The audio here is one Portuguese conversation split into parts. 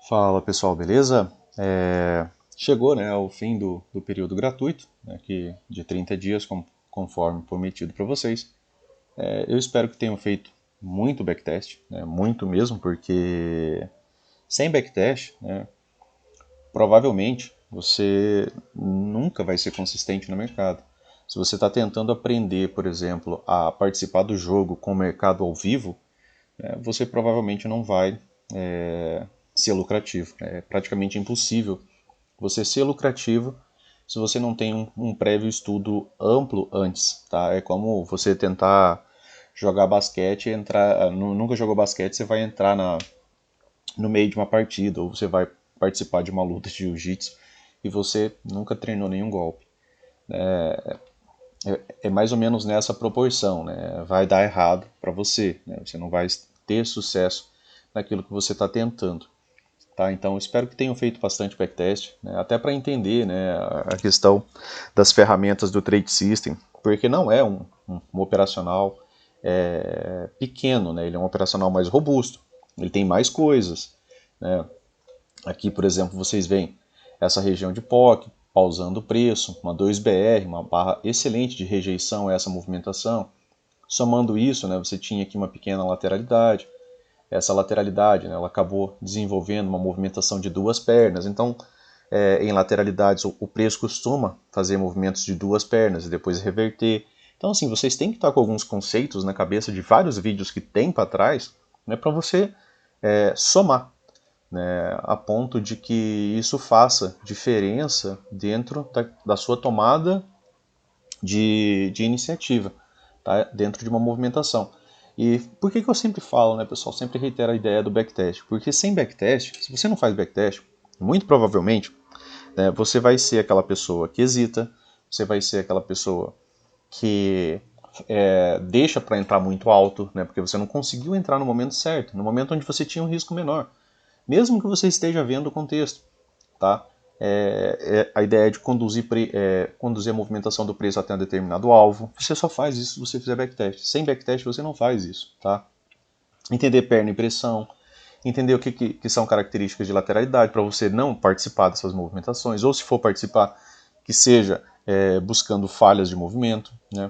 Fala pessoal, beleza? Chegou, né, ao fim do período gratuito, né, de 30 dias, conforme prometido para vocês. Eu espero que tenham feito muito backtest, né, muito mesmo, porque sem backtest, né, provavelmente você nunca vai ser consistente no mercado. Se você está tentando aprender, por exemplo, a participar do jogo com o mercado ao vivo, você provavelmente não vai ser lucrativo. É praticamente impossível você ser lucrativo se você não tem um prévio estudo amplo antes, tá? É como você tentar jogar basquete e entrar, nunca jogou basquete, você vai entrar no meio de uma partida ou você vai participar de uma luta de jiu-jitsu e você nunca treinou nenhum golpe. É mais ou menos nessa proporção, né? Vai dar errado para você, né? Você não vai ter sucesso naquilo que você está tentando. Tá, então espero que tenham feito bastante backtest, né, até para entender, né, a questão das ferramentas do Trade System, porque não é um operacional pequeno, né, ele é um operacional mais robusto, ele tem mais coisas. Né. Aqui, por exemplo, vocês veem essa região de POC, pausando o preço, uma 2BR, uma barra excelente de rejeição a essa movimentação. Somando isso, né, você tinha aqui uma pequena lateralidade, essa lateralidade, né, ela acabou desenvolvendo uma movimentação de duas pernas. Então, em lateralidades, o preço costuma fazer movimentos de duas pernas e depois reverter. Então, assim, vocês têm que estar com alguns conceitos na cabeça de vários vídeos que tem para trás, né, para você somar, né, a ponto de que isso faça diferença dentro da sua tomada de iniciativa, tá? Dentro de uma movimentação. E por que eu sempre falo, né, pessoal? Sempre reitero a ideia do backtest. Porque sem backtest, se você não faz backtest, muito provavelmente, né, você vai ser aquela pessoa que hesita, você vai ser aquela pessoa que deixa para entrar muito alto, né, porque você não conseguiu entrar no momento certo, no momento onde você tinha um risco menor, mesmo que você esteja vendo o contexto. Tá? A ideia de conduzir a movimentação do preço até um determinado alvo. Você só faz isso se você fizer backtest. Sem backtest você não faz isso. Tá? Entender perna e pressão, entender o que são características de lateralidade para você não participar dessas movimentações, ou se for participar, que seja buscando falhas de movimento. Né?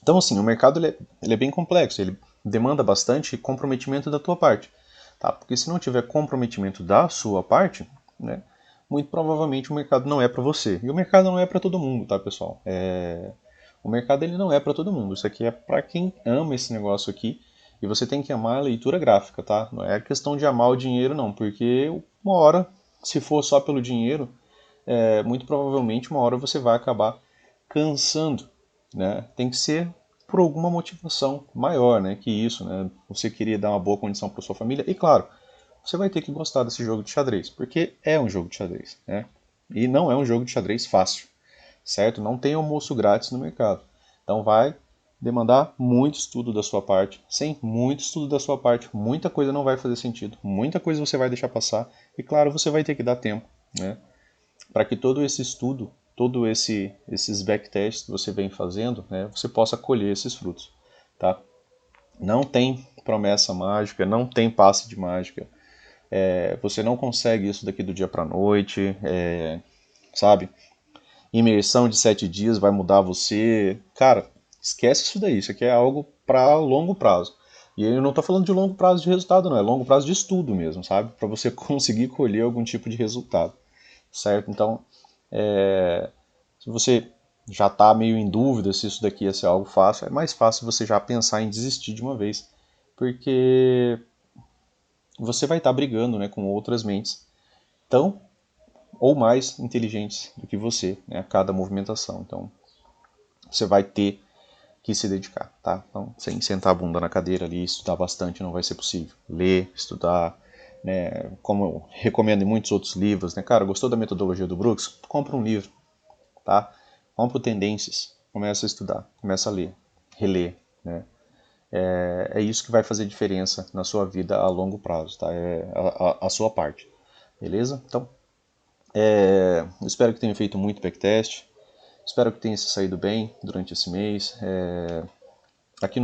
Então, assim, o mercado ele é bem complexo, ele demanda bastante comprometimento da tua parte. Tá? Porque se não tiver comprometimento da sua parte, né, muito provavelmente o mercado não é para você. E o mercado não é para todo mundo, tá, pessoal? O mercado ele não é para todo mundo. Isso aqui é para quem ama esse negócio aqui. E você tem que amar a leitura gráfica, tá? Não é questão de amar o dinheiro, não. Porque uma hora, se for só pelo dinheiro, muito provavelmente uma hora você vai acabar cansando, né? Tem que ser por alguma motivação maior, né, que isso, né? Você queria dar uma boa condição para sua família e claro, você vai ter que gostar desse jogo de xadrez, porque é um jogo de xadrez, né? E não é um jogo de xadrez fácil, certo? Não tem almoço grátis no mercado. Então vai demandar muito estudo da sua parte. Sem muito estudo da sua parte, muita coisa não vai fazer sentido, muita coisa você vai deixar passar e claro, você vai ter que dar tempo, né? Para que todo esse estudo, esses backtests que você vem fazendo, né, você possa colher esses frutos, tá? Não tem promessa mágica, não tem passe de mágica. Você não consegue isso daqui do dia para noite, sabe? Imersão de 7 dias vai mudar você. Cara, esquece isso daí. Isso aqui é algo para longo prazo. E eu não estou falando de longo prazo de resultado, não. É longo prazo de estudo mesmo, sabe? Para você conseguir colher algum tipo de resultado, certo? Então, se você já está meio em dúvida se isso daqui ia ser algo fácil, é mais fácil você já pensar em desistir de uma vez, porque você vai estar brigando, né, com outras mentes tão ou mais inteligentes do que você, né, a cada movimentação. Então, você vai ter que se dedicar, tá? Então, sem sentar a bunda na cadeira ali, estudar bastante não vai ser possível. Ler, estudar, né, como eu recomendo em muitos outros livros, né, cara, gostou da metodologia do Brooks? Compra um livro, tá? Compra o Tendências, começa a estudar, começa a ler, reler, né? É isso que vai fazer diferença na sua vida a longo prazo, tá? É a sua parte, beleza? Então, espero que tenha feito muito backtest, espero que tenha se saído bem durante esse mês. Aqui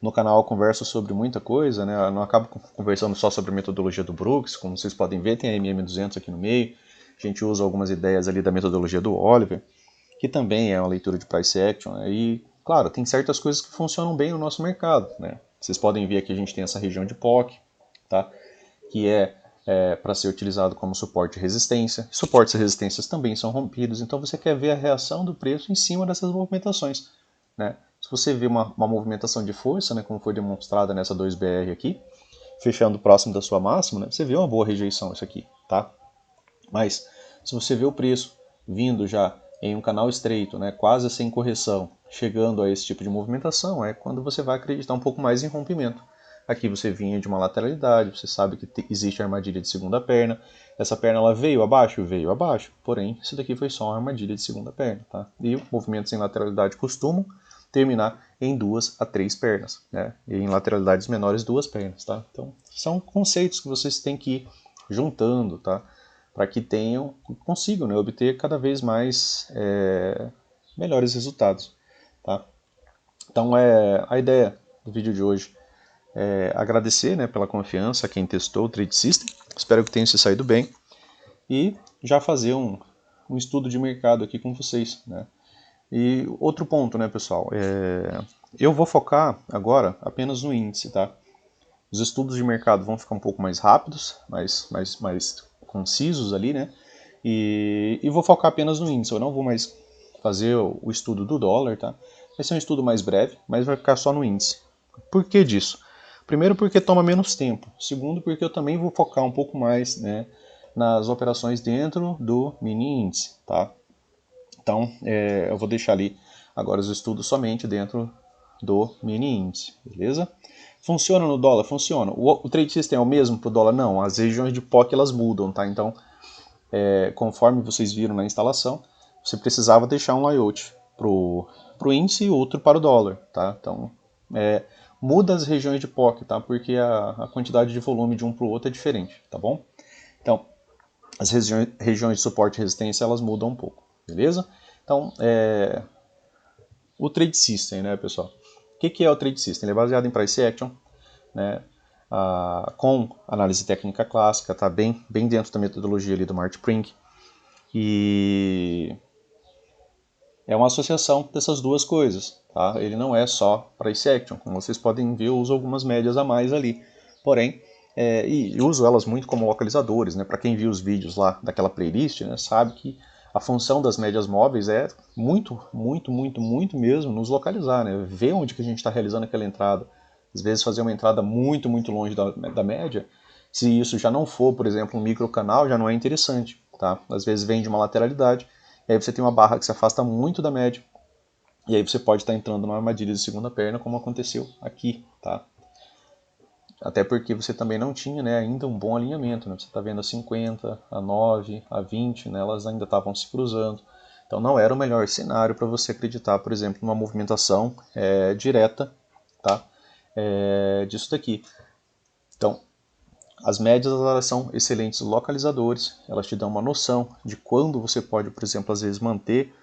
No canal eu converso sobre muita coisa, né? Eu não acabo conversando só sobre a metodologia do Brooks, como vocês podem ver, tem a MM200 aqui no meio. A gente usa algumas ideias ali da metodologia do Oliver, que também é uma leitura de price action, né? E, claro, tem certas coisas que funcionam bem no nosso mercado, né? Vocês podem ver que a gente tem essa região de POC, tá? Que é para ser utilizado como suporte e resistência. Suportes e resistências também são rompidos, então você quer ver a reação do preço em cima dessas movimentações, né? Se você vê uma movimentação de força, né, como foi demonstrada nessa 2BR aqui, fechando próximo da sua máxima, né, você vê uma boa rejeição isso aqui, tá? Mas se você vê o preço vindo já em um canal estreito, né, quase sem correção, chegando a esse tipo de movimentação, é quando você vai acreditar um pouco mais em rompimento. Aqui você vinha de uma lateralidade, você sabe que existe a armadilha de segunda perna. Essa perna ela veio abaixo? Veio abaixo. Porém, isso daqui foi só uma armadilha de segunda perna. Tá? E movimentos em lateralidade costumam terminar em 2 a 3 pernas. Né? E em lateralidades menores, 2 pernas. Tá? Então, são conceitos que vocês têm que ir juntando, tá? Para que consigam, né, obter cada vez mais melhores resultados. Tá? Então, a ideia do vídeo de hoje agradecer, né, pela confiança a quem testou o Trade System. Espero que tenha se saído bem. E já fazer um estudo de mercado aqui com vocês. Né? E outro ponto, né, pessoal? Eu vou focar agora apenas no índice. Tá? Os estudos de mercado vão ficar um pouco mais rápidos, mais concisos ali, né? E vou focar apenas no índice. Eu não vou mais fazer o estudo do dólar, tá? Vai ser um estudo mais breve, mas vai ficar só no índice. Por que disso? Primeiro, porque toma menos tempo. Segundo, porque eu também vou focar um pouco mais, né, nas operações dentro do mini índice, tá? Então, eu vou deixar ali agora os estudos somente dentro do mini índice, beleza? Funciona no dólar? Funciona. O trade system é o mesmo para o dólar? Não. As regiões de POC elas mudam, tá? Então, conforme vocês viram na instalação, você precisava deixar um layout para o índice e outro para o dólar, tá? Então, muda as regiões de POC, tá? Porque a quantidade de volume de um para o outro é diferente, tá bom? Então, as regiões de suporte e resistência elas mudam um pouco, beleza? Então, o Trade System, né, pessoal? O que é o Trade System? Ele é baseado em Price Action, né, com análise técnica clássica, tá bem dentro da metodologia ali do Mart Prink. E é uma associação dessas duas coisas. Tá? Ele não é só Price Action, como vocês podem ver, eu uso algumas médias a mais ali. Porém, e uso elas muito como localizadores. Né? Para quem viu os vídeos lá daquela playlist, né, sabe que a função das médias móveis é muito mesmo nos localizar, né? Ver onde que a gente está realizando aquela entrada. Às vezes fazer uma entrada muito longe da média, se isso já não for, por exemplo, um microcanal, já não é interessante. Tá? Às vezes vem de uma lateralidade, e aí você tem uma barra que se afasta muito da média, e aí você pode estar entrando numa armadilha de segunda perna, como aconteceu aqui. Tá? Até porque você também não tinha, né, ainda um bom alinhamento. Né? Você está vendo a 50, a 9, a 20, né, elas ainda estavam se cruzando. Então não era o melhor cenário para você acreditar, por exemplo, numa movimentação direta, tá? Disso daqui. Então, as médias elas são excelentes localizadores, elas te dão uma noção de quando você pode, por exemplo, às vezes manter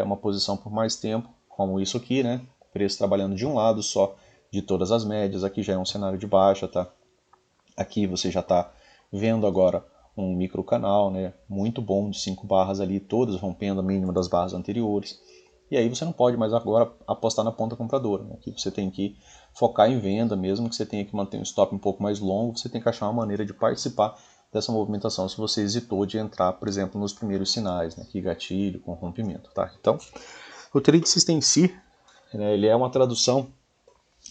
uma posição por mais tempo, como isso aqui, né? Preço trabalhando de um lado só de todas as médias, aqui já é um cenário de baixa, tá? Aqui você já está vendo agora um micro canal, né? Muito bom, de 5 barras ali, todas rompendo a mínima das barras anteriores. E aí você não pode mais agora apostar na ponta compradora. Né? Aqui você tem que focar em venda, mesmo que você tenha que manter um stop um pouco mais longo, você tem que achar uma maneira de participar dessa movimentação se você hesitou de entrar, por exemplo, nos primeiros sinais, né? Que gatilho, com rompimento. Tá? Então, o Trade System em si, né, ele é uma tradução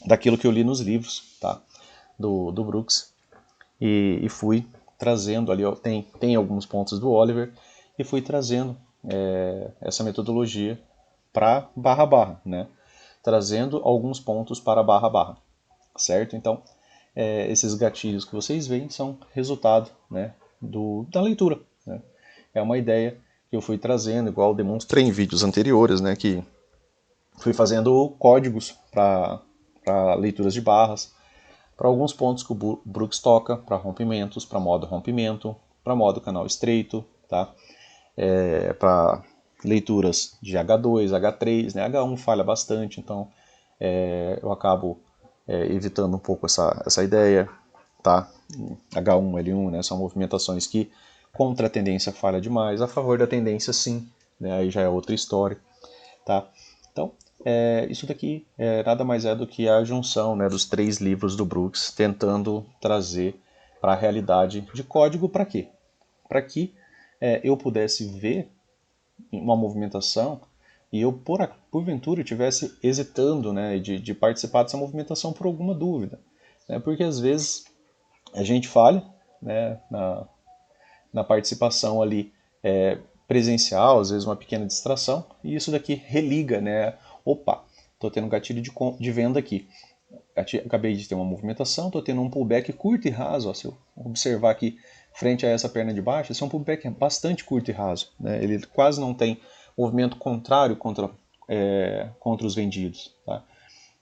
daquilo que eu li nos livros, tá? do Brooks, e fui trazendo ali, tem alguns pontos do Oliver, e fui trazendo essa metodologia para barra, né? Trazendo alguns pontos para barra, certo? Então, esses gatilhos que vocês veem são resultado, né, da leitura. Né? É uma ideia que eu fui trazendo, igual eu demonstrei em vídeos anteriores, né, que fui fazendo códigos para leituras de barras, para alguns pontos que o Brooks toca, para rompimentos, para modo rompimento, para modo canal estreito, tá? Para leituras de H2, H3, né? H1 falha bastante, então eu acabo evitando um pouco essa ideia, tá? H1, L1, né, são movimentações que contra a tendência falha demais, a favor da tendência sim, né, aí já é outra história, tá? Então, isso daqui nada mais é do que a junção, né, dos 3 livros do Brooks, tentando trazer para a realidade de código para quê? Para que eu pudesse ver uma movimentação e eu, porventura, estivesse hesitando, né, de participar dessa movimentação por alguma dúvida. Né, porque às vezes a gente falha, né, na participação ali presencial, às vezes uma pequena distração, e isso daqui religa, né? Opa, estou tendo um gatilho de venda aqui. Acabei de ter uma movimentação, estou tendo um pullback curto e raso. Ó, se eu observar aqui frente a essa perna de baixo, esse é um pullback bastante curto e raso. Né? Ele quase não tem movimento contrário contra os vendidos. Tá?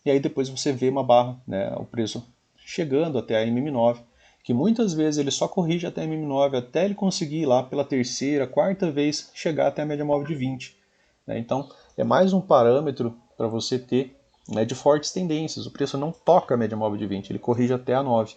E aí depois você vê uma barra, né, o preço chegando até a MM9, que muitas vezes ele só corrige até a MM9, até ele conseguir lá pela terceira, quarta vez chegar até a média móvel de 20. Né? Então é mais um parâmetro para você ter, né, de fortes tendências. O preço não toca a média móvel de 20, ele corrige até a 9.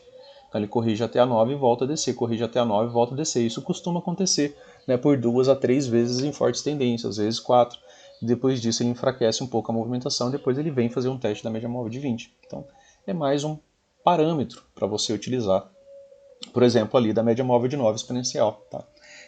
Então ele corrige até a 9 e volta a descer, corrige até a 9 e volta a descer. Isso costuma acontecer, né, por 2 a 3 vezes em fortes tendências, às vezes 4. Depois disso ele enfraquece um pouco a movimentação, depois ele vem fazer um teste da média móvel de 20. Então é mais um parâmetro para você utilizar, por exemplo, ali da média móvel de 9 exponencial. Tá?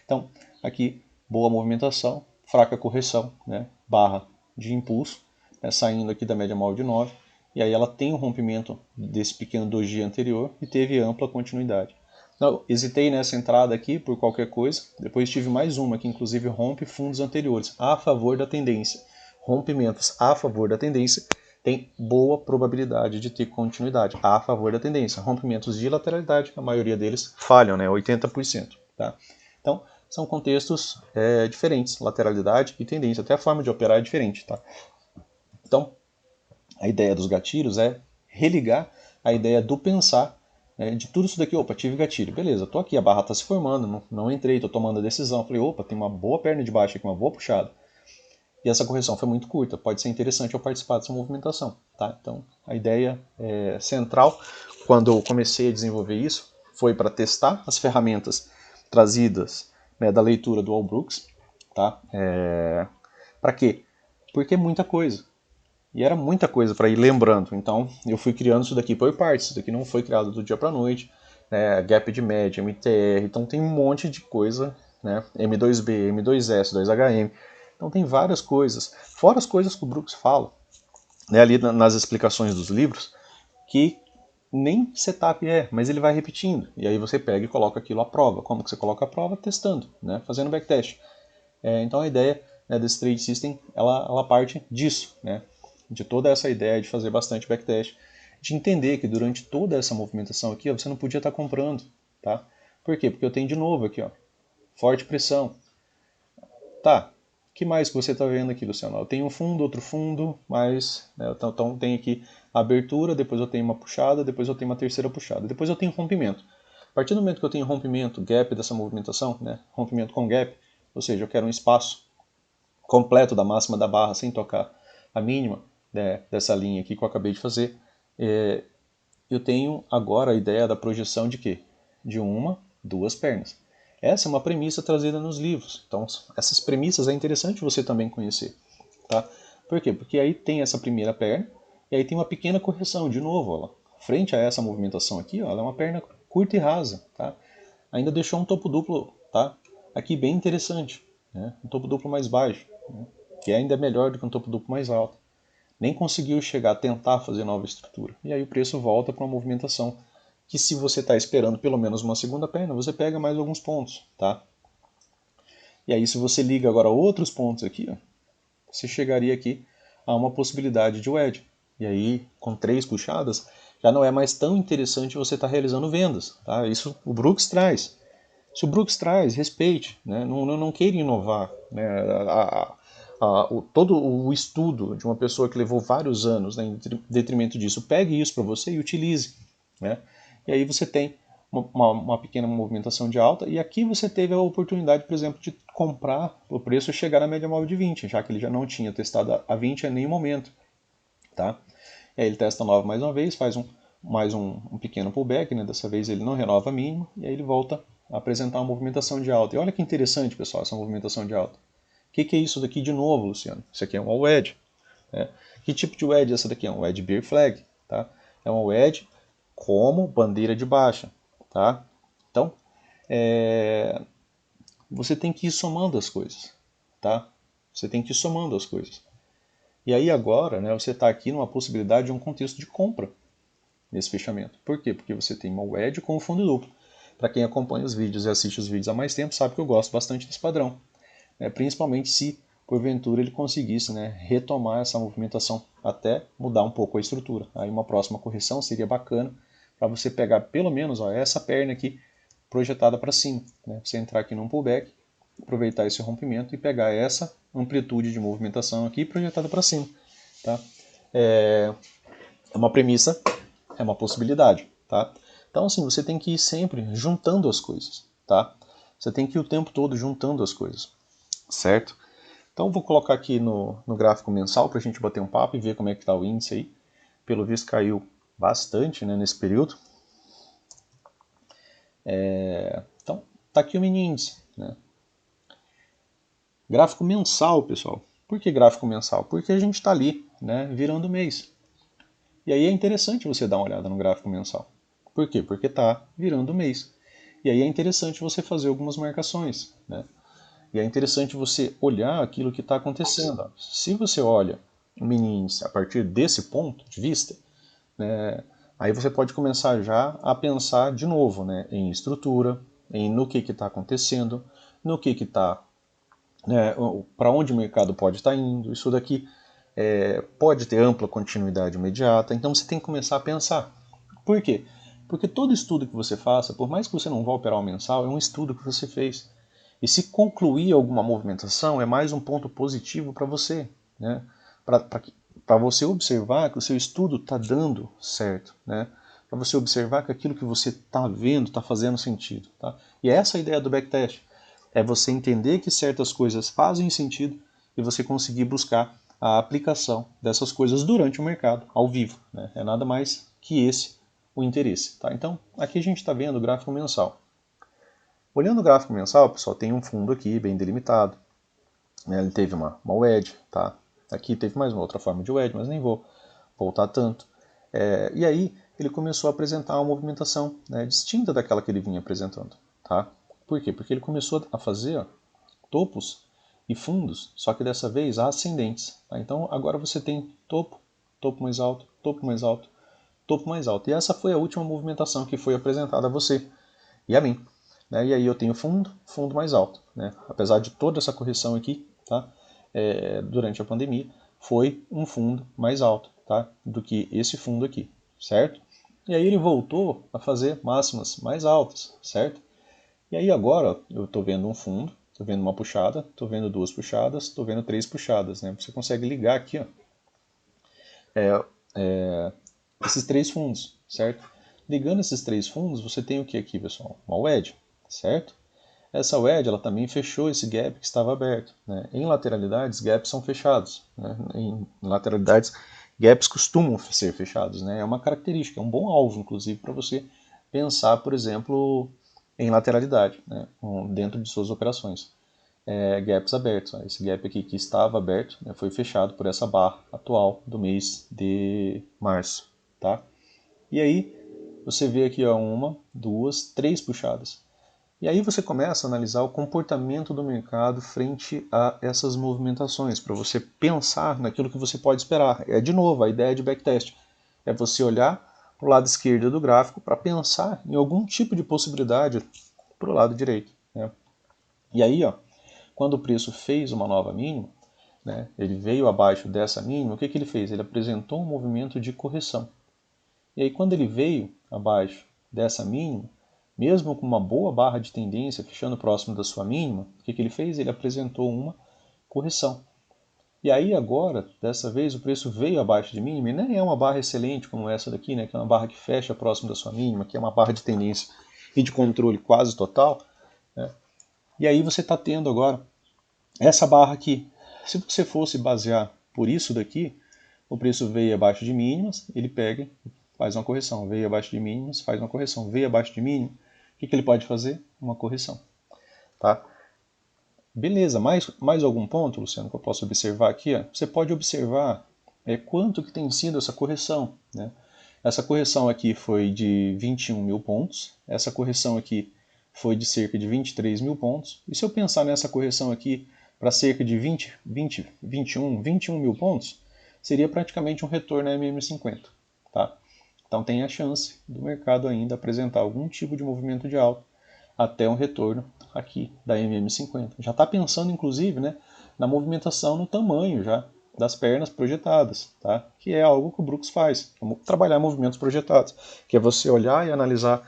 Então aqui boa movimentação, fraca correção, né, barra de impulso, né, saindo aqui da média móvel de 9, e aí ela tem um rompimento desse pequeno doji anterior e teve ampla continuidade. Não, hesitei nessa entrada aqui por qualquer coisa, depois tive mais uma que inclusive rompe fundos anteriores a favor da tendência. Rompimentos a favor da tendência tem boa probabilidade de ter continuidade a favor da tendência. Rompimentos de lateralidade, a maioria deles falham, né, 80%. Tá? Então, são contextos diferentes, lateralidade e tendência, até a forma de operar é diferente. Tá? Então, a ideia dos gatilhos é religar a ideia do pensar, né, de tudo isso daqui. Opa, tive gatilho, beleza, tô aqui, a barra está se formando, não entrei, tô tomando a decisão. Falei, opa, tem uma boa perna de baixo aqui, uma boa puxada. E essa correção foi muito curta, pode ser interessante eu participar dessa movimentação. Tá? Então, a ideia central, quando eu comecei a desenvolver isso, foi para testar as ferramentas trazidas, né, da leitura do Al Brooks. Tá? Para quê? Porque é muita coisa. E era muita coisa para ir lembrando. Então eu fui criando isso daqui por partes. Isso daqui não foi criado do dia para a noite. Né? Gap de média, MTR. Então tem um monte de coisa. Né? M2B, M2S, 2HM. Então tem várias coisas. Fora as coisas que o Brooks fala, né, ali nas explicações dos livros, que nem setup mas ele vai repetindo. E aí você pega e coloca aquilo à prova. Como que você coloca à prova? Testando, né? Fazendo backtest. Então a ideia, né, desse Trade System, ela parte disso, né? De toda essa ideia de fazer bastante backtest, de entender que durante toda essa movimentação aqui, ó, você não podia estar comprando, tá? Por quê? Porque eu tenho de novo aqui, ó, forte pressão. Tá, o que mais que você está vendo aqui, Luciano? Eu tenho um fundo, outro fundo, mas, né, então tem aqui a abertura, depois eu tenho uma puxada, depois eu tenho uma terceira puxada, depois eu tenho rompimento. A partir do momento que eu tenho rompimento, gap dessa movimentação, né, rompimento com gap, ou seja, eu quero um espaço completo da máxima da barra sem tocar a mínima, né, dessa linha aqui que eu acabei de fazer, eu tenho agora a ideia da projeção de quê? De uma, duas pernas. Essa é uma premissa trazida nos livros. Então, essas premissas é interessante você também conhecer. Tá? Por quê? Porque aí tem essa primeira perna, e aí tem uma pequena correção, de novo. Ó, frente a essa movimentação aqui, ó, ela é uma perna curta e rasa. Tá? Ainda deixou um topo duplo, tá? Aqui bem interessante. Né? Um topo duplo mais baixo, né? Que ainda é melhor do que um topo duplo mais alto. Nem conseguiu chegar a tentar fazer nova estrutura. E aí o preço volta para uma movimentação que, se você está esperando pelo menos uma segunda perna, você pega mais alguns pontos. Tá? E aí, se você liga agora outros pontos aqui, ó, você chegaria aqui a uma possibilidade de wedge. E aí, com 3 puxadas, já não é mais tão interessante você estar realizando vendas. Tá? Isso o Brooks traz. Se o Brooks traz, respeite, né? Não queira inovar. Né? Todo o estudo de uma pessoa que levou vários anos, né, em detrimento disso, pegue isso para você e utilize. Né? E aí você tem uma pequena movimentação de alta, e aqui você teve a oportunidade, por exemplo, de comprar o preço e chegar na média móvel de 20, já que ele já não tinha testado a 20 em nenhum momento. Tá? E aí ele testa nova mais uma vez, faz mais um pequeno pullback, né? Dessa vez ele não renova a mínima, e aí ele volta a apresentar uma movimentação de alta. E olha que interessante, pessoal, essa movimentação de alta. O que é isso daqui de novo, Luciano? Isso aqui é uma wedge. Né? Que tipo de wedge é essa daqui? É uma wedge bear flag. Tá? É uma wedge como bandeira de baixa. Tá? Então, você tem que ir somando as coisas. Tá? Você tem que ir somando as coisas. E aí agora, né, você está aqui numa possibilidade de um contexto de compra nesse fechamento. Por quê? Porque você tem uma wedge com o fundo duplo. Para quem acompanha os vídeos e assiste os vídeos há mais tempo, sabe que eu gosto bastante desse padrão. Principalmente se, porventura, ele conseguisse, né, retomar essa movimentação até mudar um pouco a estrutura. Aí uma próxima correção seria bacana para você pegar pelo menos essa perna aqui projetada para cima. Né? Você entrar aqui num pullback, aproveitar esse rompimento e pegar essa amplitude de movimentação aqui projetada para cima. Tá? É uma premissa, é uma possibilidade. Tá? Então, assim, você tem que ir sempre juntando as coisas. Tá? Você tem que ir o tempo todo juntando as coisas. Certo? Então, vou colocar aqui no gráfico mensal para a gente bater um papo e ver como é que está o índice aí. Pelo visto, caiu bastante, né, nesse período. Então, está aqui o mini índice. Né? Gráfico mensal, pessoal. Por que gráfico mensal? Porque a gente está ali, né, virando o mês. E aí é interessante você dar uma olhada no gráfico mensal. Por quê? Porque está virando o mês. E aí é interessante você fazer algumas marcações. Né? E é interessante você olhar aquilo que está acontecendo. Se você olha o mini índice a partir desse ponto de vista, né, aí você pode começar já a pensar de novo, né, em estrutura, no que está acontecendo, no que está, né, para onde o mercado pode estar indo. Isso daqui pode ter ampla continuidade imediata. Então você tem que começar a pensar. Por quê? Porque todo estudo que você faça, por mais que você não vá operar o mensal, é um estudo que você fez. E se concluir alguma movimentação, é mais um ponto positivo para você, né? Para você observar que o seu estudo está dando certo, né? Para você observar que aquilo que você está vendo está fazendo sentido. Tá? E essa é a ideia do backtest. É você entender que certas coisas fazem sentido e você conseguir buscar a aplicação dessas coisas durante o mercado, ao vivo. Né? É nada mais que esse o interesse. Tá? Então, aqui a gente está vendo o gráfico mensal. Olhando o gráfico mensal, pessoal, tem um fundo aqui bem delimitado. Né? Ele teve uma wedge, tá? Aqui teve mais uma outra forma de wedge, mas nem vou voltar tanto. E aí ele começou a apresentar uma movimentação, né, distinta daquela que ele vinha apresentando. Tá? Por quê? Porque ele começou a fazer topos e fundos, só que dessa vez ascendentes. Tá? Então agora você tem topo, topo mais alto, topo mais alto, topo mais alto. E essa foi a última movimentação que foi apresentada a você e a mim. Né? E aí eu tenho fundo, fundo mais alto. Né? Apesar de toda essa correção aqui, tá? Durante a pandemia, foi um fundo mais alto, tá? Do que esse fundo aqui, certo? E aí ele voltou a fazer máximas mais altas, certo? E aí agora eu estou vendo um fundo, estou vendo uma puxada, estou vendo duas puxadas, estou vendo três puxadas. Né? Você consegue ligar aqui, ó, esses três fundos, certo? Ligando esses três fundos, você tem o que aqui, pessoal? Uma wedge, certo? Essa wedge ela também fechou esse gap que estava aberto. Né? Em lateralidades, gaps são fechados. Né? Em lateralidades, gaps costumam ser fechados. Né? É uma característica, é um bom alvo, inclusive, para você pensar, por exemplo, em lateralidade, né? Dentro de suas operações. Gaps abertos. Esse gap aqui que estava aberto, né, foi fechado por essa barra atual do mês de março. Tá? E aí você vê aqui ó, uma, duas, três puxadas. E aí você começa a analisar o comportamento do mercado frente a essas movimentações, para você pensar naquilo que você pode esperar. É de novo a ideia de backtest. É você olhar para o lado esquerdo do gráfico para pensar em algum tipo de possibilidade para o lado direito. Né? E aí, ó, quando o preço fez uma nova mínima, né, ele veio abaixo dessa mínima, o que ele fez? Ele apresentou um movimento de correção. E aí quando ele veio abaixo dessa mínima, mesmo com uma boa barra de tendência fechando próximo da sua mínima, o que ele fez? Ele apresentou uma correção. E aí agora, dessa vez, o preço veio abaixo de mínima, e nem é uma barra excelente como essa daqui, né, que é uma barra que fecha próximo da sua mínima, que é uma barra de tendência e de controle quase total. Né? E aí você está tendo agora essa barra aqui. Se você fosse basear por isso daqui, o preço veio abaixo de mínimas, ele pega, faz uma correção, veio abaixo de mínimas, faz uma correção, veio abaixo de mínimo, o que ele pode fazer? Uma correção. Tá? Beleza, mais algum ponto, Luciano, que eu posso observar aqui? Ó? Você pode observar quanto que tem sido essa correção. Né? Essa correção aqui foi de 21 mil pontos, essa correção aqui foi de cerca de 23 mil pontos, e se eu pensar nessa correção aqui para cerca de 21 mil pontos, seria praticamente um retorno à MM50. Tá? Então tem a chance do mercado ainda apresentar algum tipo de movimento de alta até um retorno aqui da MM50. Já está pensando, inclusive, né, na movimentação no tamanho já das pernas projetadas, tá? Que é algo que o Brooks faz, trabalhar movimentos projetados, que é você olhar e analisar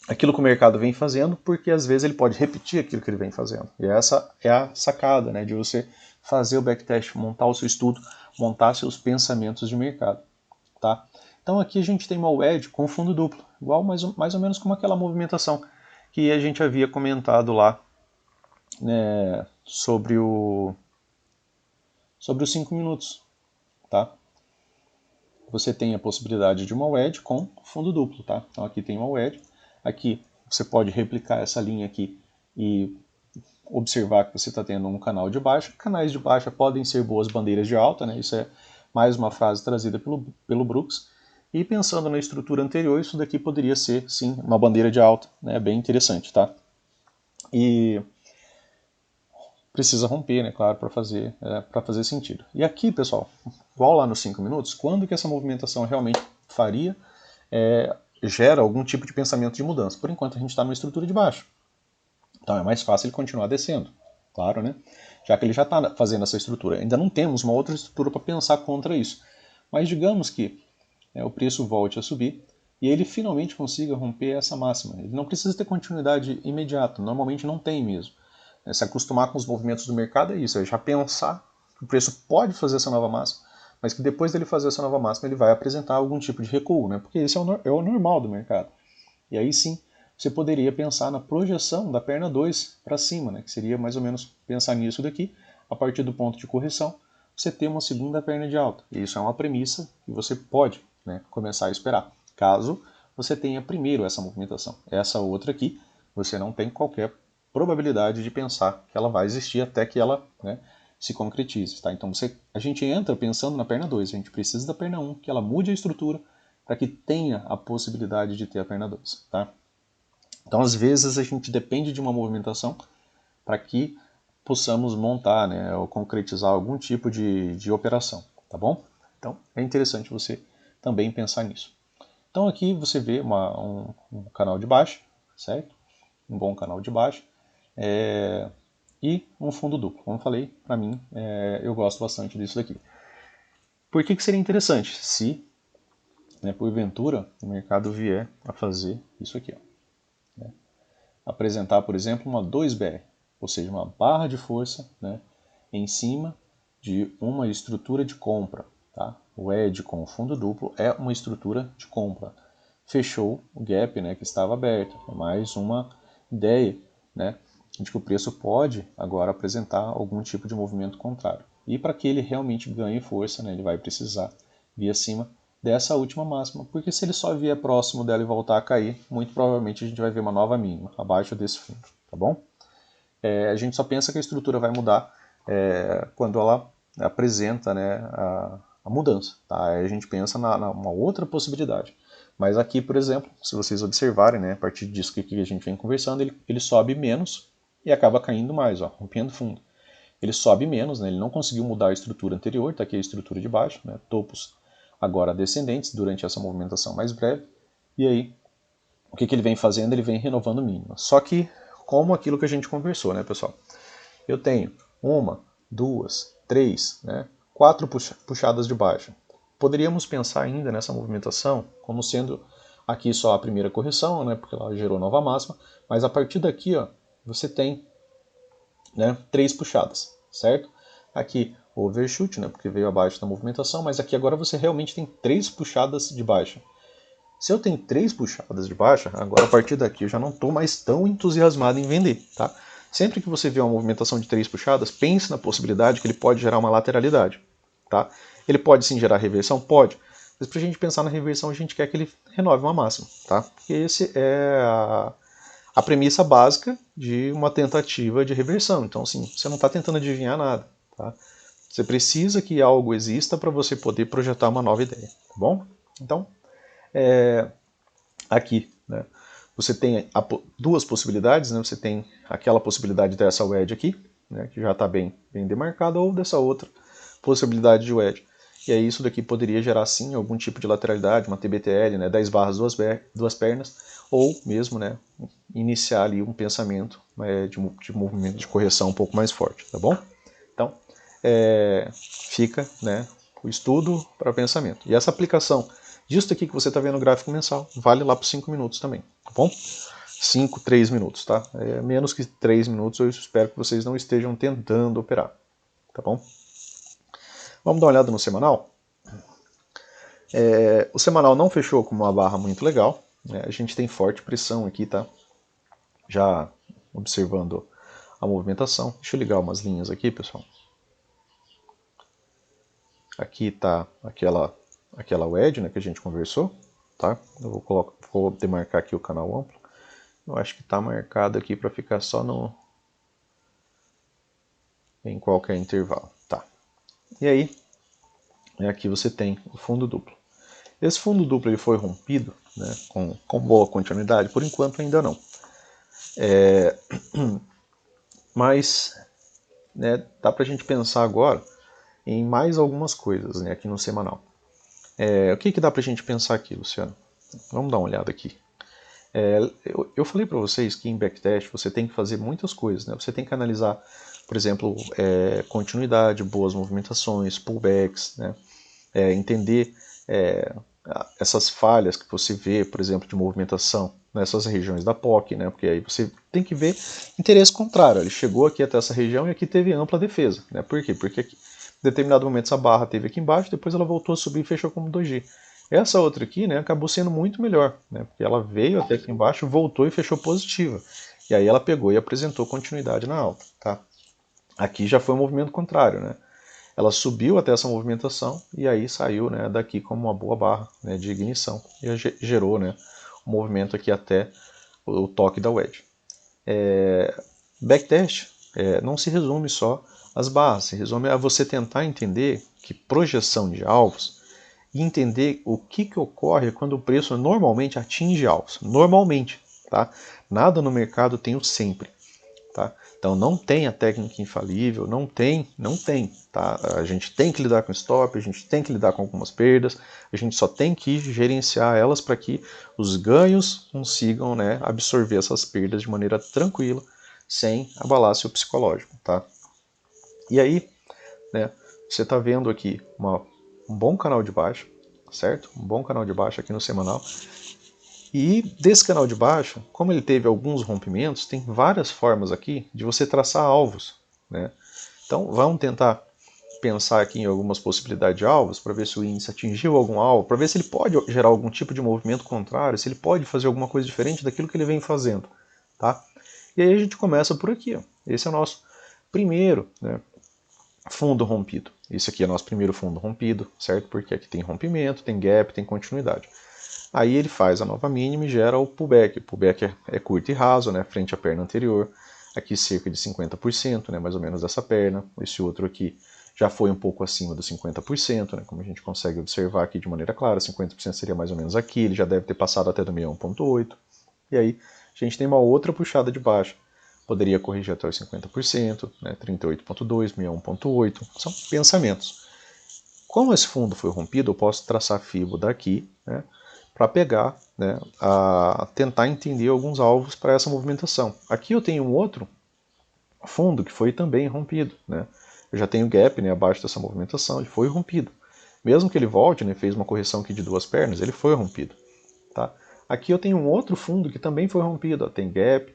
aquilo que o mercado vem fazendo, porque às vezes ele pode repetir aquilo que ele vem fazendo. E essa é a sacada, né, de você fazer o backtest, montar o seu estudo, montar seus pensamentos de mercado. Tá? Então aqui a gente tem uma wedge com fundo duplo, igual mais ou menos como aquela movimentação que a gente havia comentado lá, né, sobre os 5 minutos. Tá? Você tem a possibilidade de uma wedge com fundo duplo. Tá? Então aqui tem uma wedge, aqui você pode replicar essa linha aqui e observar que você está tendo um canal de baixa. Canais de baixa podem ser boas bandeiras de alta, né? Isso é mais uma frase trazida pelo Brooks. E pensando na estrutura anterior, isso daqui poderia ser, sim, uma bandeira de alta, né? Bem interessante, tá? E precisa romper, né? Claro, para fazer sentido. E aqui, pessoal, igual lá nos 5 minutos, quando que essa movimentação realmente faria, gera algum tipo de pensamento de mudança? Por enquanto a gente está numa estrutura de baixa. Então é mais fácil ele continuar descendo, claro, né? Já que ele já está fazendo essa estrutura. Ainda não temos uma outra estrutura para pensar contra isso. Mas digamos que o preço volte a subir e ele finalmente consiga romper essa máxima. Ele não precisa ter continuidade imediata, normalmente não tem mesmo. Se acostumar com os movimentos do mercado é isso, é já pensar que o preço pode fazer essa nova máxima, mas que depois dele fazer essa nova máxima ele vai apresentar algum tipo de recuo, né? Porque esse é o normal do mercado. E aí sim, você poderia pensar na projeção da perna 2 para cima, né? Que seria mais ou menos pensar nisso daqui, a partir do ponto de correção, você ter uma segunda perna de alta. E isso é uma premissa que você pode, né, começar a esperar. Caso você tenha primeiro essa movimentação. Essa outra aqui, você não tem qualquer probabilidade de pensar que ela vai existir até que ela, né, se concretize. Tá? Então a gente entra pensando na perna 2, a gente precisa da perna 1, que ela mude a estrutura para que tenha a possibilidade de ter a perna 2. Tá? Então, às vezes, a gente depende de uma movimentação para que possamos montar, né, ou concretizar algum tipo de operação, tá bom? Então, é interessante você também pensar nisso. Então, aqui você vê um canal de baixa, certo? Um bom canal de baixa. E um fundo duplo. Como eu falei, para mim, eu gosto bastante disso daqui. Por que seria interessante? Se, né, porventura, o mercado vier a fazer isso aqui, ó. Apresentar, por exemplo, uma 2BR, ou seja, uma barra de força, né, em cima de uma estrutura de compra. Tá? O ED com fundo duplo é uma estrutura de compra. Fechou o gap, né, que estava aberto. É mais uma ideia, né, de que o preço pode agora apresentar algum tipo de movimento contrário. E para que ele realmente ganhe força, né, ele vai precisar vir acima dessa última máxima, porque se ele só vier próximo dela e voltar a cair, muito provavelmente a gente vai ver uma nova mínima abaixo desse fundo, tá bom? A gente só pensa que a estrutura vai mudar quando ela apresenta, né, a mudança, tá? Aí a gente pensa numa outra possibilidade. Mas aqui, por exemplo, se vocês observarem, né, a partir disso que a gente vem conversando, ele sobe menos e acaba caindo mais, ó, rompendo fundo. Ele sobe menos, né, ele não conseguiu mudar a estrutura anterior, tá aqui a estrutura de baixo, né, topos agora descendentes durante essa movimentação mais breve, e aí o que ele vem fazendo? Ele vem renovando mínima. Só que, como aquilo que a gente conversou, né, pessoal? Eu tenho 1, 2, 3, né, 4 puxadas de baixa. Poderíamos pensar ainda nessa movimentação como sendo aqui só a primeira correção, né, porque ela gerou nova máxima, mas a partir daqui, ó, você tem, né, 3 puxadas, certo? Aqui overshoot, né, porque veio abaixo da movimentação, mas aqui agora você realmente tem 3 puxadas de baixa. Se eu tenho 3 puxadas de baixa, agora a partir daqui eu já não estou mais tão entusiasmado em vender. Tá? Sempre que você vê uma movimentação de 3 puxadas, pense na possibilidade que ele pode gerar uma lateralidade. Tá? Ele pode sim gerar reversão? Pode. Mas para a gente pensar na reversão, a gente quer que ele renove uma máxima, tá? Porque esse é a premissa básica de uma tentativa de reversão. Então, assim, você não está tentando adivinhar nada, tá? Você precisa que algo exista para você poder projetar uma nova ideia, tá bom? Então, aqui, né, você tem duas possibilidades, né? Você tem aquela possibilidade dessa wedge aqui, né, que já está bem demarcada, ou dessa outra possibilidade de wedge. E aí isso daqui poderia gerar sim algum tipo de lateralidade, uma TBTL, né, 10 barras, duas pernas, ou mesmo, né, iniciar ali um pensamento de movimento de correção um pouco mais forte, tá bom? Então, fica, né, o estudo para pensamento. E essa aplicação disso aqui que você está vendo no gráfico mensal vale lá por 5 minutos também, tá bom? 5, 3 minutos, tá? Menos que 3 minutos, eu espero que vocês não estejam tentando operar, tá bom? Vamos dar uma olhada no semanal? O semanal não fechou com uma barra muito legal, né? A gente tem forte pressão aqui, tá? Já observando a movimentação. Deixa eu ligar umas linhas aqui, pessoal. Aqui está aquela wedge, né, que a gente conversou, tá? Eu vou demarcar aqui o canal amplo. Eu acho que está marcado aqui para ficar só em qualquer intervalo, tá? E aí, aqui você tem o fundo duplo. Esse fundo duplo ele foi rompido, né, com boa continuidade? Por enquanto ainda não. Mas, né, dá para a gente pensar agora em mais algumas coisas, né, aqui no semanal. O que dá para a gente pensar aqui, Luciano? Vamos dar uma olhada aqui. Eu falei para vocês que em backtest você tem que fazer muitas coisas, né? Você tem que analisar, por exemplo, continuidade, boas movimentações, pullbacks, né? Entender essas falhas que você vê, por exemplo, de movimentação nessas regiões da POC, né? Porque aí você tem que ver interesse contrário. Ele chegou aqui até essa região e aqui teve ampla defesa, né? Por quê? Porque aqui, em determinado momento essa barra teve aqui embaixo, depois ela voltou a subir e fechou como 2G. Essa outra aqui, né, acabou sendo muito melhor, né? Porque ela veio até aqui embaixo, voltou e fechou positiva. E aí ela pegou e apresentou continuidade na alta, tá? Aqui já foi um movimento contrário, né? Ela subiu até essa movimentação e aí saiu, né, daqui como uma boa barra, né, de ignição e gerou, né, um movimento aqui até o toque da wedge. Backtest não se resume só às barras, se resume a você tentar entender que projeção de alvos e entender o que ocorre quando o preço normalmente atinge alvos. Normalmente, tá? Nada no mercado tem o sempre. Tá? Então não tem a técnica infalível, não tem, tá? A gente tem que lidar com stop, a gente tem que lidar com algumas perdas, a gente só tem que gerenciar elas para que os ganhos consigam, né, absorver essas perdas de maneira tranquila, sem abalar seu psicológico, tá? E aí, né, você está vendo aqui um bom canal de baixa, certo? Um bom canal de baixa aqui no semanal. E desse canal de baixa, como ele teve alguns rompimentos, tem várias formas aqui de você traçar alvos, né? Então vamos tentar pensar aqui em algumas possibilidades de alvos para ver se o índice atingiu algum alvo, para ver se ele pode gerar algum tipo de movimento contrário, se ele pode fazer alguma coisa diferente daquilo que ele vem fazendo, tá? E aí a gente começa por aqui, ó. Esse é o nosso primeiro, né, fundo rompido. Esse aqui é o nosso primeiro fundo rompido, certo? Porque aqui tem rompimento, tem gap, tem continuidade. Aí ele faz a nova mínima e gera o pullback. O pullback é curto e raso, né, frente à perna anterior. Aqui cerca de 50%, né, mais ou menos dessa perna. Esse outro aqui já foi um pouco acima dos 50%, né, como a gente consegue observar aqui de maneira clara. 50% seria mais ou menos aqui, ele já deve ter passado até do 61,8. E aí a gente tem uma outra puxada de baixo. Poderia corrigir até os 50%, né, 38,2, 61,8. São pensamentos. Como esse fundo foi rompido, eu posso traçar FIBO daqui, né, para pegar, né, a tentar entender alguns alvos para essa movimentação. Aqui eu tenho um outro fundo que foi também rompido, né? Eu já tenho gap, né, abaixo dessa movimentação, ele foi rompido. Mesmo que ele volte, né, fez uma correção aqui de duas pernas, ele foi rompido. Tá? Aqui eu tenho um outro fundo que também foi rompido, ó, tem gap,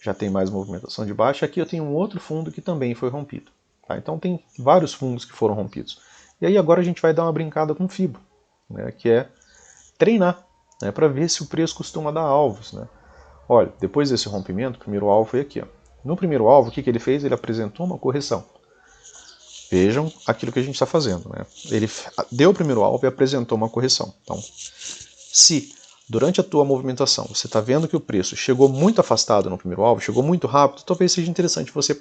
já tem mais movimentação de baixo. Aqui eu tenho um outro fundo que também foi rompido. Tá? Então tem vários fundos que foram rompidos. E aí agora a gente vai dar uma brincada com FIBO, né, que é treinar, né, para ver se o preço costuma dar alvos. Né? Olha, depois desse rompimento, o primeiro alvo foi aqui. Ó. No primeiro alvo, o que ele fez? Ele apresentou uma correção. Vejam aquilo que a gente está fazendo, né? Ele deu o primeiro alvo e apresentou uma correção. Então, se durante a tua movimentação você está vendo que o preço chegou muito afastado no primeiro alvo, chegou muito rápido, talvez seja interessante você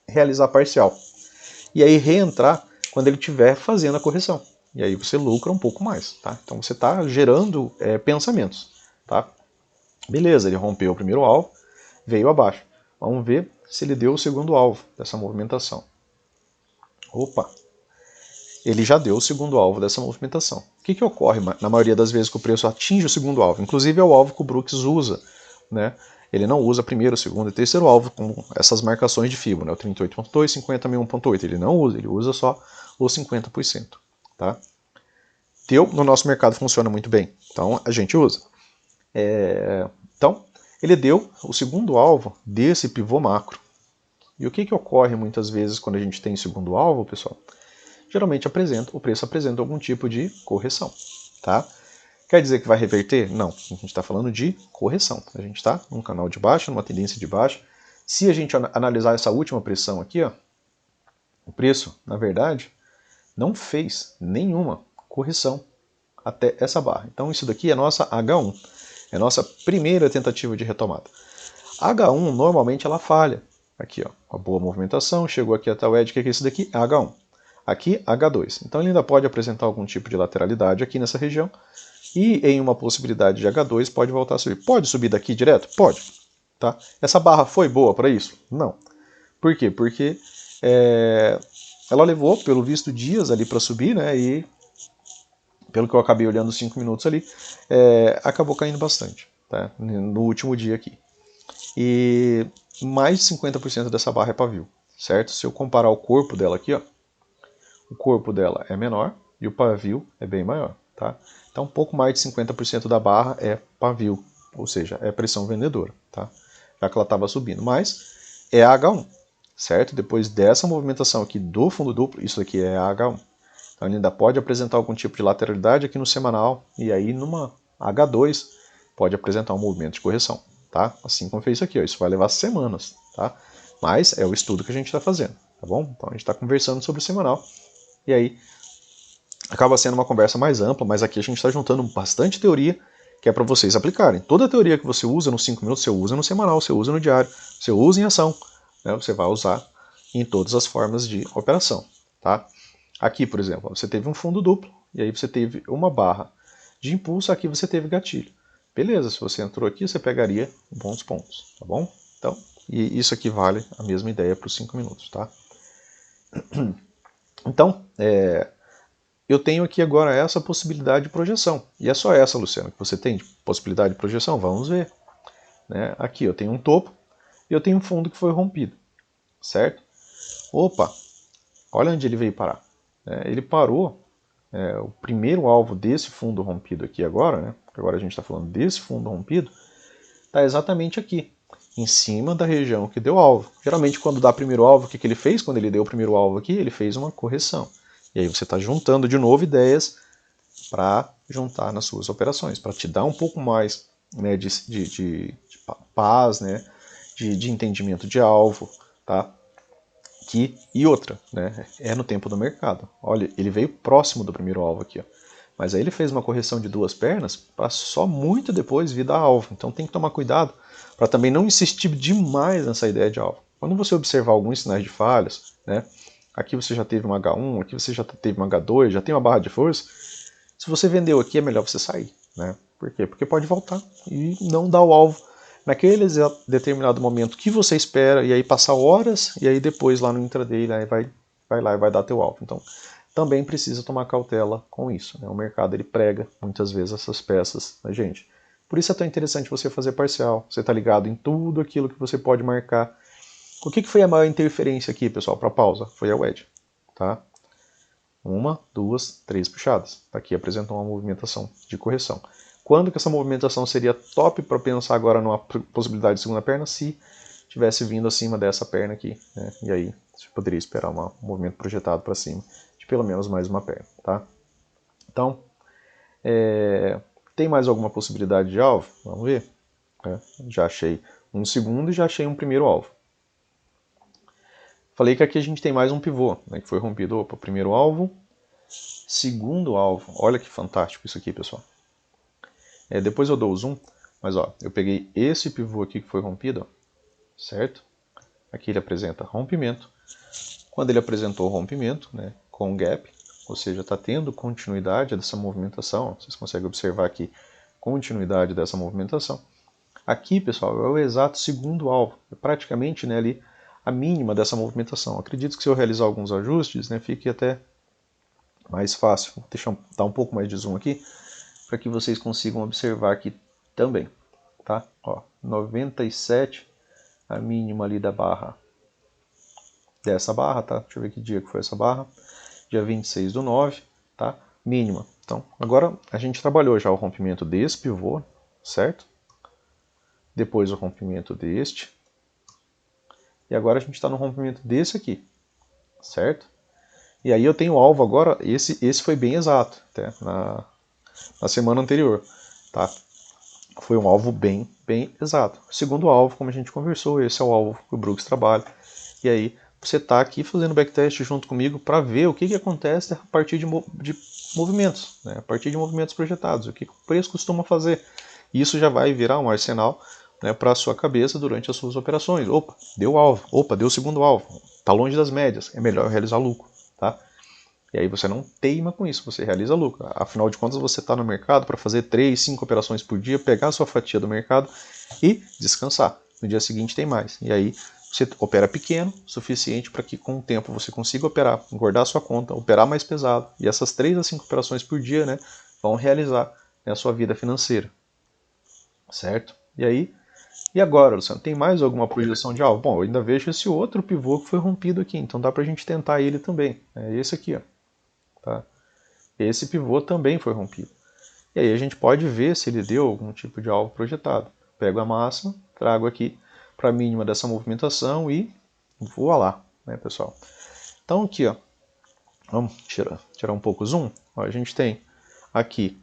realizar parcial. E aí reentrar quando ele estiver fazendo a correção. E aí você lucra um pouco mais, tá? Então você está gerando pensamentos, tá? Beleza, ele rompeu o primeiro alvo, veio abaixo. Vamos ver se ele deu o segundo alvo dessa movimentação. Opa, ele já deu o segundo alvo dessa movimentação. O que ocorre na maioria das vezes que o preço atinge o segundo alvo? Inclusive é o alvo que o Brooks usa, né? Ele não usa primeiro, segundo e terceiro alvo com essas marcações de Fibo, né? O 38.2, 50.1.8. Ele não usa, ele usa só os 50%. Tá? Deu, no nosso mercado funciona muito bem, então a gente usa. Então, ele deu o segundo alvo desse pivô macro. E o que ocorre muitas vezes quando a gente tem segundo alvo, pessoal? Geralmente o preço apresenta algum tipo de correção. Tá? Quer dizer que vai reverter? Não, a gente está falando de correção. A gente está num canal de baixa, numa tendência de baixa. Se a gente analisar essa última pressão aqui, ó, o preço, na verdade, não fez nenhuma correção até essa barra. Então isso daqui é nossa H1, é nossa primeira tentativa de retomada. A H1 normalmente ela falha. Aqui, ó, uma boa movimentação, chegou aqui até o edge, que é esse daqui? É H1. Aqui, H2. Então ele ainda pode apresentar algum tipo de lateralidade aqui nessa região. E em uma possibilidade de H2 pode voltar a subir. Pode subir daqui direto? Pode. Tá? Essa barra foi boa para isso? Não. Por quê? Porque ela levou, pelo visto, dias ali para subir, né? E pelo que eu acabei olhando os 5 minutos ali, acabou caindo bastante, tá? No último dia aqui. E mais de 50% dessa barra é pavio, certo? Se eu comparar o corpo dela aqui, ó, o corpo dela é menor e o pavio é bem maior, tá? Então, um pouco mais de 50% da barra é pavio, ou seja, é pressão vendedora, tá? Já que ela estava subindo, mas é a H1, certo? Depois dessa movimentação aqui do fundo duplo, isso aqui é a H1. Então, ele ainda pode apresentar algum tipo de lateralidade aqui no semanal, e aí numa H2 pode apresentar um movimento de correção, tá? Assim como fez isso aqui, ó. Isso vai levar semanas, tá? Mas é o estudo que a gente está fazendo, tá bom? Então, a gente está conversando sobre o semanal, e aí acaba sendo uma conversa mais ampla, mas aqui a gente está juntando bastante teoria que é para vocês aplicarem. Toda a teoria que você usa nos 5 minutos, você usa no semanal, você usa no diário, você usa em ação, né? Você vai usar em todas as formas de operação. Tá? Aqui, por exemplo, você teve um fundo duplo, e aí você teve uma barra de impulso, aqui você teve gatilho. Beleza, se você entrou aqui, você pegaria bons pontos, tá bom? Então, e isso aqui vale a mesma ideia para os 5 minutos, tá? Então, eu tenho aqui agora essa possibilidade de projeção. E é só essa, Luciano, que você tem de possibilidade de projeção? Vamos ver. Né? Aqui eu tenho um topo e eu tenho um fundo que foi rompido. Certo? Opa, olha onde ele veio parar. Ele parou, o primeiro alvo desse fundo rompido aqui agora, né? Agora a gente está falando desse fundo rompido, está exatamente aqui, em cima da região que deu alvo. Geralmente quando dá primeiro alvo, o que ele fez? Quando ele deu o primeiro alvo aqui, ele fez uma correção. E aí você está juntando de novo ideias para juntar nas suas operações, para te dar um pouco mais, né, de paz, né, de entendimento de alvo, tá? E outra, né, é no tempo do mercado. Olha, ele veio próximo do primeiro alvo aqui, ó. Mas aí ele fez uma correção de duas pernas para só muito depois vir dar alvo. Então tem que tomar cuidado para também não insistir demais nessa ideia de alvo. Quando você observar alguns sinais de falhas, né, aqui você já teve uma H1, aqui você já teve uma H2, já tem uma barra de força, se você vendeu aqui, é melhor você sair. Né? Por quê? Porque pode voltar e não dar o alvo naquele determinado momento que você espera, e aí passar horas, e aí depois lá no intraday aí vai lá e vai dar teu alvo. Então, também precisa tomar cautela com isso. Né? O mercado ele prega muitas vezes essas peças, né, gente? Por isso é tão interessante você fazer parcial. Você está ligado em tudo aquilo que você pode marcar. O que foi a maior interferência aqui, pessoal, para pausa? Foi a wedge. Tá? Uma, duas, três puxadas. Aqui apresentou uma movimentação de correção. Quando que essa movimentação seria top para pensar agora numa possibilidade de segunda perna? Se tivesse vindo acima dessa perna aqui. Né? E aí você poderia esperar um movimento projetado para cima de pelo menos mais uma perna. Tá? Então, tem mais alguma possibilidade de alvo? Vamos ver. Já achei um segundo e já achei um primeiro alvo. Falei que aqui a gente tem mais um pivô, né, que foi rompido. Opa, primeiro alvo, segundo alvo. Olha que fantástico isso aqui, pessoal. Depois eu dou o zoom, mas ó, eu peguei esse pivô aqui que foi rompido, ó, certo? Aqui ele apresenta rompimento. Quando ele apresentou o rompimento, né, com gap, ou seja, está tendo continuidade dessa movimentação, vocês conseguem observar aqui continuidade dessa movimentação. Aqui, pessoal, é o exato segundo alvo, é praticamente, né, ali a mínima dessa movimentação. Acredito que se eu realizar alguns ajustes, né, fique até mais fácil. Deixa eu dar um pouco mais de zoom aqui, para que vocês consigam observar aqui também. Tá? Ó, 97, a mínima ali da barra, dessa barra, tá? Deixa eu ver que dia que foi essa barra. Dia 26/9, tá? Mínima. Então, agora a gente trabalhou já o rompimento desse pivô, certo? Depois o rompimento deste. E agora a gente está no rompimento desse aqui, certo? E aí eu tenho o alvo agora, esse foi bem exato, até na semana anterior, tá? Foi um alvo bem exato. O segundo alvo, como a gente conversou, esse é o alvo que o Brooks trabalha. E aí você está aqui fazendo backtest junto comigo para ver o que acontece a partir de movimentos, né? A partir de movimentos projetados, o que o preço costuma fazer. Isso já vai virar um arsenal, né, para a sua cabeça durante as suas operações. Opa, deu alvo. Opa, deu o segundo alvo. Está longe das médias. É melhor realizar lucro. Tá? E aí você não teima com isso, você realiza lucro. Afinal de contas, você está no mercado para fazer 3, 5 operações por dia, pegar a sua fatia do mercado e descansar. No dia seguinte tem mais. E aí você opera pequeno, suficiente para que com o tempo você consiga operar, engordar a sua conta, operar mais pesado. E essas 3 a 5 operações por dia, né, vão realizar, né, a sua vida financeira. Certo? E aí, e agora, Luciano, tem mais alguma projeção de alvo? Bom, eu ainda vejo esse outro pivô que foi rompido aqui, então dá para a gente tentar ele também. É esse aqui, ó. Tá? Esse pivô também foi rompido. E aí a gente pode ver se ele deu algum tipo de alvo projetado. Pego a máxima, trago aqui para a mínima dessa movimentação e voa lá, né, pessoal? Então aqui, ó, vamos tirar um pouco o zoom. Ó, a gente tem aqui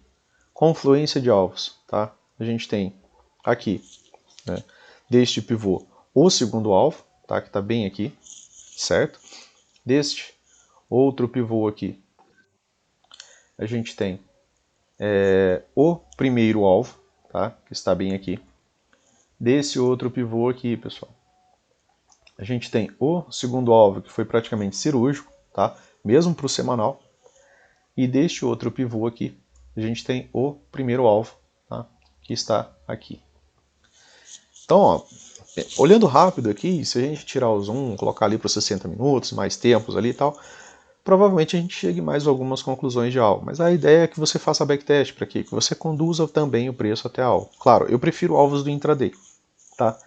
confluência de alvos, tá? A gente tem aqui, né, deste pivô, o segundo alvo, tá? Que está bem aqui, certo? Deste outro pivô aqui, a gente tem o primeiro alvo, tá? Que está bem aqui. Desse outro pivô aqui, pessoal, a gente tem o segundo alvo, que foi praticamente cirúrgico, tá? Mesmo para o semanal. E deste outro pivô aqui, a gente tem o primeiro alvo, tá? Que está aqui. Então, ó, olhando rápido aqui, se a gente tirar o zoom, colocar ali para os 60 minutos, mais tempos ali e tal, provavelmente a gente chegue mais algumas conclusões de alvo. Mas a ideia é que você faça backtest para que você conduza também o preço até alvo. Claro, eu prefiro alvos do intraday, tá?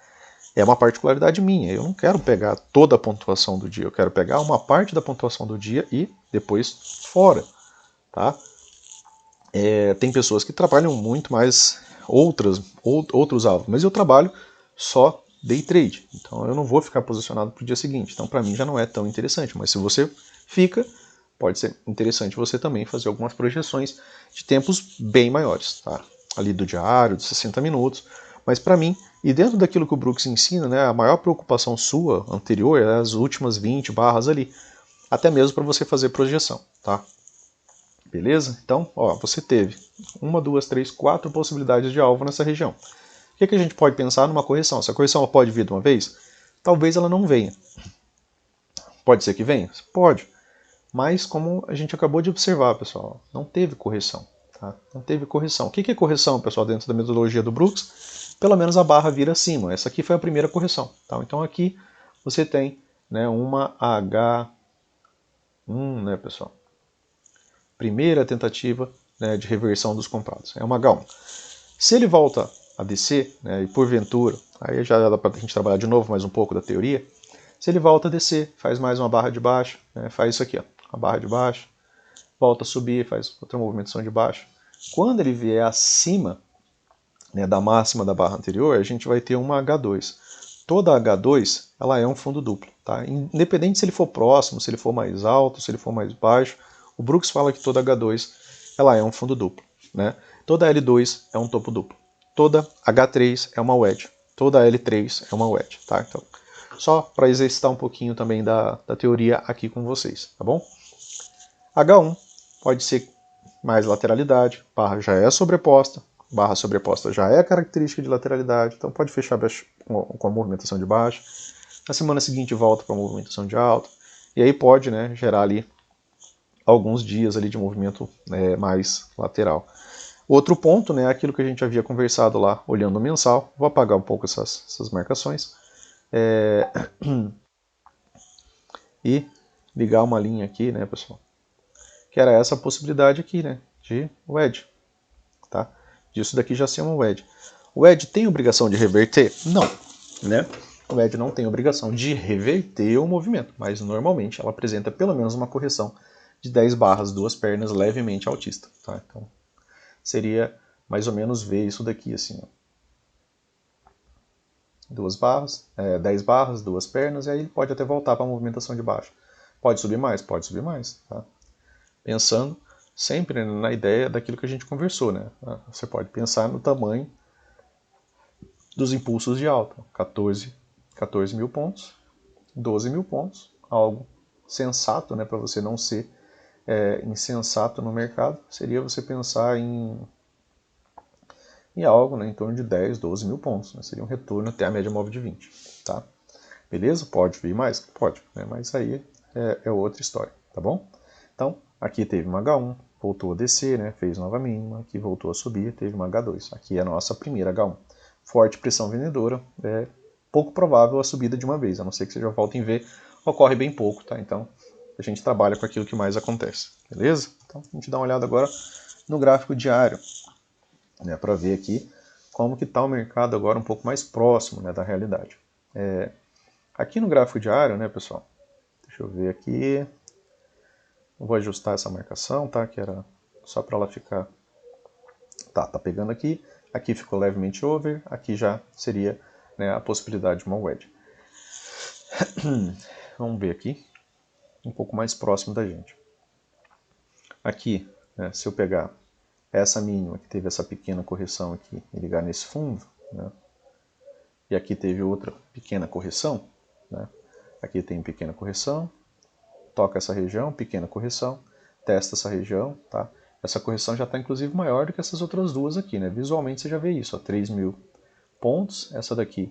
É uma particularidade minha. Eu não quero pegar toda a pontuação do dia. Eu quero pegar uma parte da pontuação do dia e depois fora, tá? Tem pessoas que trabalham muito mais outros alvos, mas eu trabalho só day trade. Então eu não vou ficar posicionado para o dia seguinte. Então para mim já não é tão interessante. Mas se você fica, pode ser interessante você também fazer algumas projeções de tempos bem maiores, tá? Ali do diário, de 60 minutos. Mas para mim, e dentro daquilo que o Brooks ensina, né, a maior preocupação sua anterior é as últimas 20 barras ali, até mesmo para você fazer projeção, tá? Beleza? Então, ó, você teve 1, 2, 3, 4 possibilidades de alvo nessa região. O que a gente pode pensar numa correção? Se a correção pode vir de uma vez, talvez ela não venha. Pode ser que venha? Pode. Mas como a gente acabou de observar, pessoal, não teve correção. Tá? Não teve correção. O que é correção, pessoal, dentro da metodologia do Brooks? Pelo menos a barra vira acima. Essa aqui foi a primeira correção. Tá? Então aqui você tem, né, uma H1, né, pessoal? Primeira tentativa, né, de reversão dos comprados. É uma H1. Se ele volta a descer, né, e porventura, aí já dá para a gente trabalhar de novo mais um pouco da teoria. Se ele volta a descer, faz mais uma barra de baixo, né, faz isso aqui, ó, a barra de baixo, volta a subir, faz outra movimentação de baixo. Quando ele vier acima, né, da máxima da barra anterior, a gente vai ter uma H2. Toda H2 ela é um fundo duplo. Tá? Independente se ele for próximo, se ele for mais alto, se ele for mais baixo, o Brooks fala que toda H2 ela é um fundo duplo. Né? Toda L2 é um topo duplo. Toda H3 é uma wedge. Toda L3 é uma wedge. Tá? Então, só para exercitar um pouquinho também da teoria aqui com vocês, tá bom? H1 pode ser mais lateralidade, barra já é sobreposta, barra sobreposta já é característica de lateralidade, então pode fechar com a movimentação de baixa. Na semana seguinte volta para a movimentação de alta, e aí pode, né, gerar ali alguns dias ali de movimento mais lateral. Outro ponto, né, aquilo que a gente havia conversado lá, olhando o mensal, vou apagar um pouco essas marcações, e ligar uma linha aqui, né, pessoal, que era essa possibilidade aqui, né, de wedge, tá? Disso daqui já ser uma wedge. O wedge tem obrigação de reverter? Não, né? O wedge não tem obrigação de reverter o movimento, mas normalmente ela apresenta pelo menos uma correção de 10 barras, duas pernas levemente altista, tá? Então seria mais ou menos ver isso daqui assim, ó. 10 barras, duas pernas, e aí ele pode até voltar para a movimentação de baixo. Pode subir mais? Pode subir mais, tá? Pensando sempre na ideia daquilo que a gente conversou, né? Você pode pensar no tamanho dos impulsos de alta. 14 mil pontos, 12 mil pontos, algo sensato, né, para você não ser insensato no mercado, seria você pensar em algo, né, em torno de 10, 12 mil pontos. Né? Seria um retorno até a média móvel de 20. Tá? Beleza? Pode vir mais? Pode, né? Mas aí é outra história, tá bom? Então, aqui teve uma H1, voltou a descer, né? Fez nova mínima, aqui voltou a subir, teve uma H2. Aqui é a nossa primeira H1. Forte pressão vendedora, é pouco provável a subida de uma vez, a não ser que você já volte em V, ocorre bem pouco, tá? Então, a gente trabalha com aquilo que mais acontece, beleza? Então, a gente dá uma olhada agora no gráfico diário, né, para ver aqui como que está o mercado agora um pouco mais próximo, né, da realidade. Aqui no gráfico diário, né, pessoal, deixa eu ver aqui, eu vou ajustar essa marcação, tá, que era só para ela ficar, tá pegando aqui, aqui ficou levemente over, aqui já seria, né, a possibilidade de uma wedge. Vamos ver aqui, um pouco mais próximo da gente. Aqui, né, se eu pegar essa mínima que teve essa pequena correção aqui e ligar nesse fundo, né, e aqui teve outra pequena correção, né, aqui tem pequena correção, toca essa região, pequena correção, testa essa região, tá? Essa correção já está inclusive maior do que essas outras duas aqui, né? Visualmente você já vê isso, ó, 3.000 pontos, essa daqui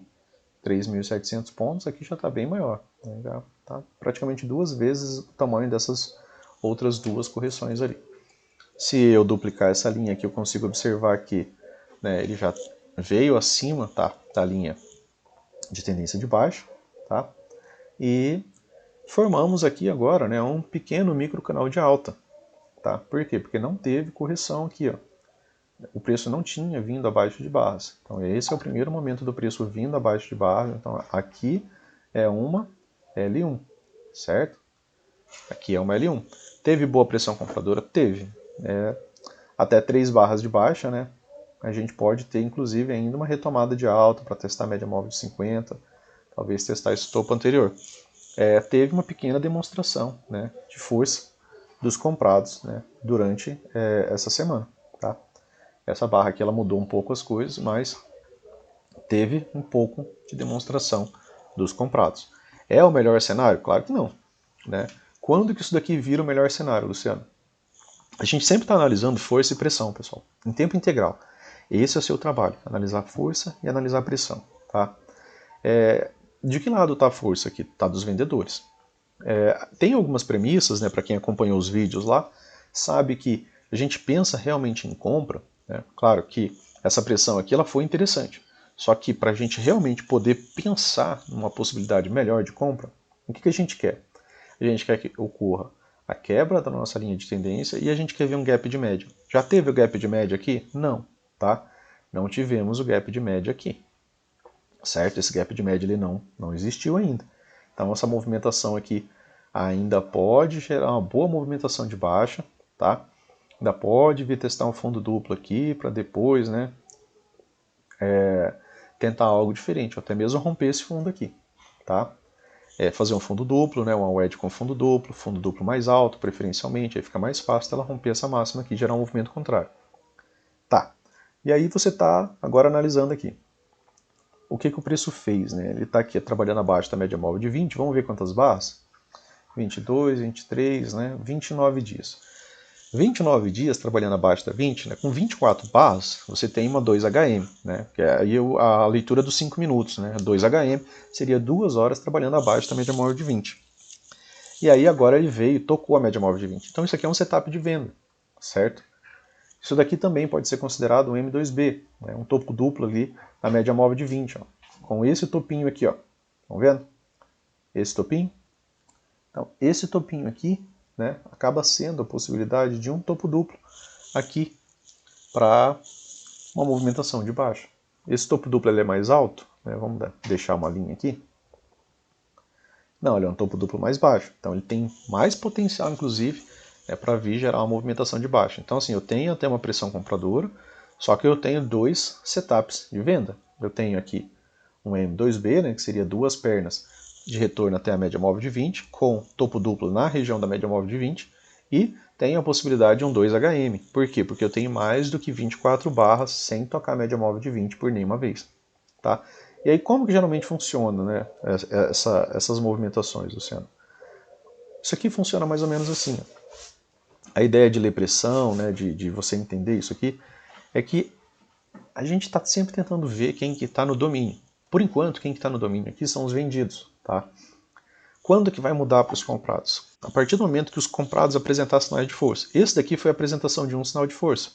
3.700 pontos, aqui já está bem maior, né? Já está praticamente duas vezes o tamanho dessas outras duas correções ali. Se eu duplicar essa linha aqui, eu consigo observar que, né, ele já veio acima, tá, da linha de tendência de baixa, tá? E formamos aqui agora, né, um pequeno micro canal de alta, tá? Por quê? Porque não teve correção aqui, ó. O preço não tinha vindo abaixo de barras. Então esse é o primeiro momento do preço vindo abaixo de barras. Então aqui é uma L1, certo? Aqui é uma L1. Teve boa pressão compradora? Teve. Até 3 barras de baixa, né? A gente pode ter inclusive ainda uma retomada de alta para testar a média móvel de 50, talvez testar esse topo anterior. Teve uma pequena demonstração, né, de força dos comprados, né, durante essa semana. Tá? Essa barra aqui ela mudou um pouco as coisas, mas teve um pouco de demonstração dos comprados. É o melhor cenário? Claro que não. Né? Quando que isso daqui vira o melhor cenário, Luciano? A gente sempre está analisando força e pressão, pessoal, em tempo integral. Esse é o seu trabalho, analisar força e analisar pressão. Tá? De que lado está a força aqui? Está dos vendedores. Tem algumas premissas, né, para quem acompanhou os vídeos lá, sabe que a gente pensa realmente em compra, né? Claro que essa pressão aqui ela foi interessante, só que para a gente realmente poder pensar numa possibilidade melhor de compra, o que a gente quer? A gente quer que ocorra a quebra da nossa linha de tendência e a gente quer ver um gap de média. Já teve o gap de média aqui? Não, tá? Não tivemos o gap de média aqui. Certo? Esse gap de média ele não existiu ainda. Então essa movimentação aqui ainda pode gerar uma boa movimentação de baixa, tá? Ainda pode vir testar um fundo duplo aqui para depois, né, tentar algo diferente, ou até mesmo romper esse fundo aqui, tá? Fazer um fundo duplo, né, uma wedge com fundo duplo mais alto, preferencialmente, aí fica mais fácil ela romper essa máxima aqui e gerar um movimento contrário. Tá. E aí você está agora analisando aqui. o que o preço fez, né? Ele está aqui trabalhando abaixo da média móvel de 20, vamos ver quantas barras? 22, 23, né? 29 dias. 29 dias trabalhando abaixo da 20, né? Com 24 barras, você tem uma 2HM, né? Que é aí a leitura dos 5 minutos, né? 2HM seria 2 horas trabalhando abaixo da média móvel de 20. E aí agora ele veio e tocou a média móvel de 20. Então isso aqui é um setup de venda, certo? Isso daqui também pode ser considerado um M2B, né? Um topo duplo ali na média móvel de 20, ó, com esse topinho aqui, ó. Estão vendo? Esse topinho. Então, esse topinho aqui, né, acaba sendo a possibilidade de um topo duplo aqui para uma movimentação de baixa. Esse topo duplo ele é mais alto, né? Vamos deixar uma linha aqui. Não, ele é um topo duplo mais baixo. Então ele tem mais potencial, inclusive, para vir gerar uma movimentação de baixa. Então assim, eu tenho até uma pressão compradora, só que eu tenho dois setups de venda. Eu tenho aqui um M2B, né, que seria duas pernas de retorno até a média móvel de 20, com topo duplo na região da média móvel de 20, e tenho a possibilidade de um 2HM. Por quê? Porque eu tenho mais do que 24 barras sem tocar a média móvel de 20 por nenhuma vez. Tá? E aí como que geralmente funciona, né, essas movimentações, Luciano? Isso aqui funciona mais ou menos assim. Ó. A ideia de ler pressão, né, de você entender isso aqui, é que a gente está sempre tentando ver quem que está no domínio. Por enquanto, quem que está no domínio aqui são os vendidos. Tá? Quando que vai mudar para os comprados? A partir do momento que os comprados apresentar sinais de força. Esse daqui foi a apresentação de um sinal de força.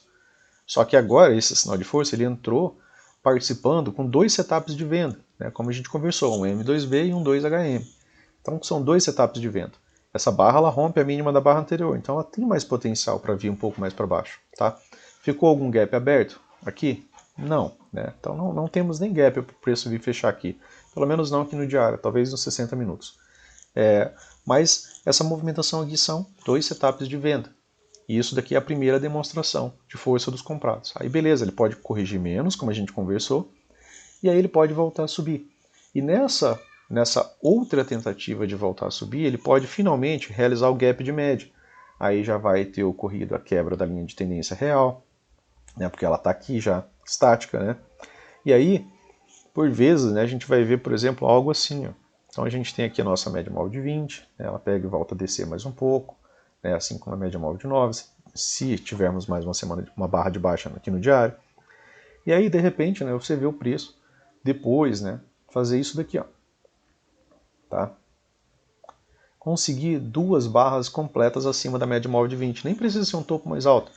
Só que agora esse sinal de força ele entrou participando com dois setups de venda, né? Como a gente conversou, um M2B e um 2HM. Então são dois setups de venda. Essa barra ela rompe a mínima da barra anterior, então ela tem mais potencial para vir um pouco mais para baixo. Tá? Ficou algum gap aberto aqui? Não. Né? Então não temos nem gap para o preço vir fechar aqui. Pelo menos não aqui no diário, talvez nos 60 minutos. Mas essa movimentação aqui são dois setups de venda. E isso daqui é a primeira demonstração de força dos comprados. Aí beleza, ele pode corrigir menos, como a gente conversou, e aí ele pode voltar a subir. E nessa outra tentativa de voltar a subir, ele pode finalmente realizar o gap de média. Aí já vai ter ocorrido a quebra da linha de tendência real, né, porque ela está aqui já estática. Né? E aí, por vezes, né, a gente vai ver, por exemplo, algo assim. Ó. Então a gente tem aqui a nossa média móvel de 20, né, ela pega e volta a descer mais um pouco, né, assim como a média móvel de 9, se tivermos mais uma semana, uma barra de baixa aqui no diário. E aí, de repente, né, você vê o preço depois, né, fazer isso daqui. Ó. Tá? Conseguir duas barras completas acima da média móvel de 20. Nem precisa ser um topo mais alto.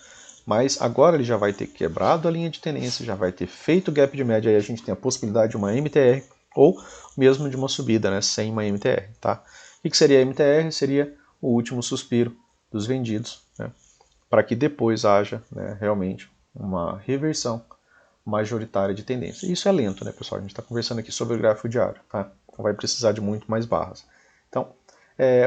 Mas agora ele já vai ter quebrado a linha de tendência, já vai ter feito o gap de média, aí a gente tem a possibilidade de uma MTR ou mesmo de uma subida, né, sem uma MTR. Tá? O que seria a MTR? Seria o último suspiro dos vendidos, né, para que depois haja, né, realmente uma reversão majoritária de tendência. Isso é lento, né, pessoal? A gente está conversando aqui sobre o gráfico diário. Tá? Então vai precisar de muito mais barras. Então,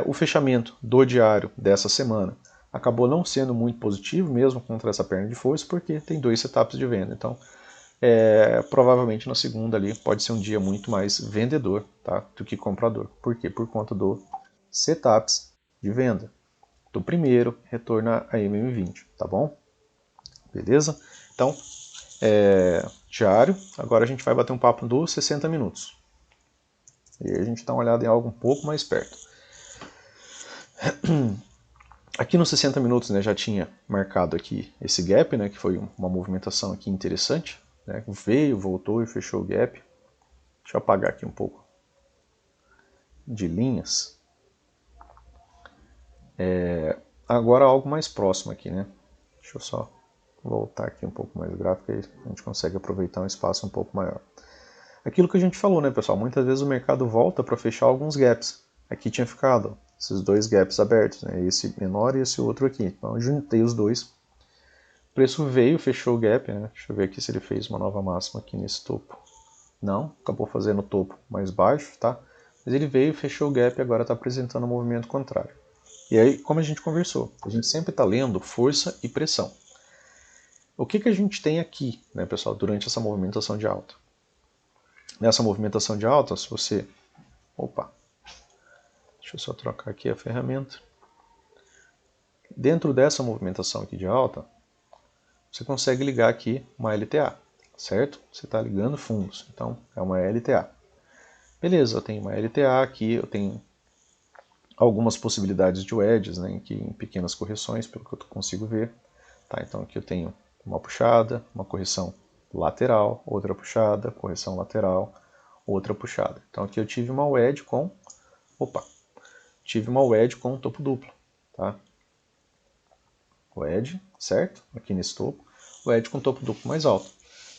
o fechamento do diário dessa semana acabou não sendo muito positivo, mesmo contra essa perna de força, porque tem dois setups de venda. Então, provavelmente na segunda ali pode ser um dia muito mais vendedor, tá, do que comprador. Por quê? Por conta do setups de venda. Do primeiro, retorna a MM20, tá bom? Beleza? Então, diário, agora a gente vai bater um papo dos 60 minutos. E aí a gente dá uma olhada em algo um pouco mais perto. Aqui nos 60 minutos, né, já tinha marcado aqui esse gap, né, que foi uma movimentação aqui interessante. Né, veio, voltou e fechou o gap. Deixa eu apagar aqui um pouco de linhas. Agora algo mais próximo aqui, né? Deixa eu só voltar aqui um pouco mais o gráfico, aí a gente consegue aproveitar um espaço um pouco maior. Aquilo que a gente falou, né, pessoal? Muitas vezes o mercado volta para fechar alguns gaps. Aqui tinha ficado esses dois gaps abertos, né? Esse menor e esse outro aqui. Então eu juntei os dois. O preço veio, fechou o gap, né? Deixa eu ver aqui se ele fez uma nova máxima aqui nesse topo. Não, acabou fazendo o topo mais baixo, tá? Mas ele veio, fechou o gap e agora está apresentando um movimento contrário. E aí, como a gente conversou, a gente sempre está lendo força e pressão. O que a gente tem aqui, né, pessoal, durante essa movimentação de alta? Nessa movimentação de alta, se você... Opa! Deixa eu só trocar aqui a ferramenta. Dentro dessa movimentação aqui de alta, você consegue ligar aqui uma LTA, certo? Você está ligando fundos, então é uma LTA. Beleza, eu tenho uma LTA aqui, eu tenho algumas possibilidades de wedges, né, em pequenas correções, pelo que eu consigo ver. Tá, então aqui eu tenho uma puxada, uma correção lateral, outra puxada, correção lateral, outra puxada. Então aqui eu tive uma wedge com, topo duplo, tá? Wedge, certo? Aqui nesse topo, wedge com topo duplo mais alto.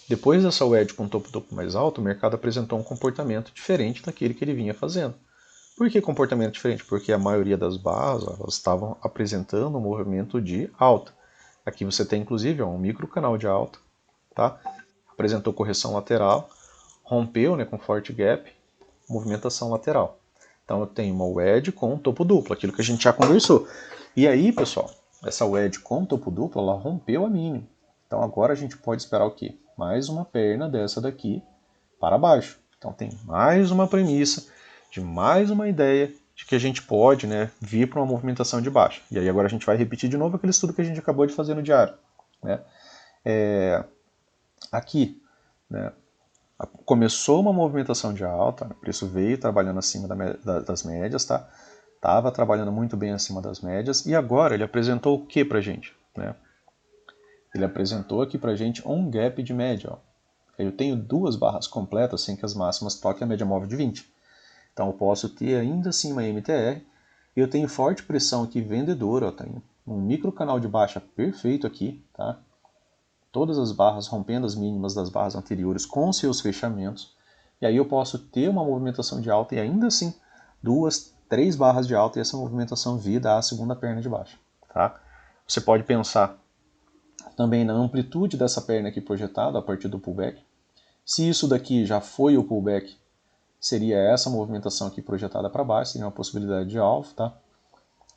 Depois dessa wedge com topo duplo mais alto, o mercado apresentou um comportamento diferente daquele que ele vinha fazendo. Por que comportamento diferente? Porque a maioria das barras elas estavam apresentando um movimento de alta. Aqui você tem inclusive um micro canal de alta, tá? Apresentou correção lateral, rompeu, né, com forte gap, movimentação lateral. Então eu tenho uma wedge com topo duplo, aquilo que a gente já conversou. E aí, pessoal, essa wedge com topo duplo, ela rompeu a mínima. Então agora a gente pode esperar o quê? Mais uma perna dessa daqui para baixo. Então tem mais uma premissa, de mais uma ideia de que a gente pode, né, vir para uma movimentação de baixa. E aí agora a gente vai repetir de novo aquele estudo que a gente acabou de fazer no diário. Né? Aqui, né, começou uma movimentação de alta, o preço veio trabalhando acima das médias, tá? Estava trabalhando muito bem acima das médias, e agora ele apresentou o que para a gente? Né? Ele apresentou aqui para a gente um gap de média. Ó. Eu tenho duas barras completas sem que as máximas toquem a média móvel de 20. Então eu posso ter ainda assim uma MTR, e eu tenho forte pressão aqui vendedora, ó, tenho um micro canal de baixa perfeito aqui, tá? Todas as barras rompendo as mínimas das barras anteriores com seus fechamentos, e aí eu posso ter uma movimentação de alta e ainda assim 2, 3 barras de alta e essa movimentação vir dar a segunda perna de baixa. Tá? Você pode pensar também na amplitude dessa perna aqui projetada a partir do pullback. Se isso daqui já foi o pullback, seria essa movimentação aqui projetada para baixo, seria uma possibilidade de alvo. Tá?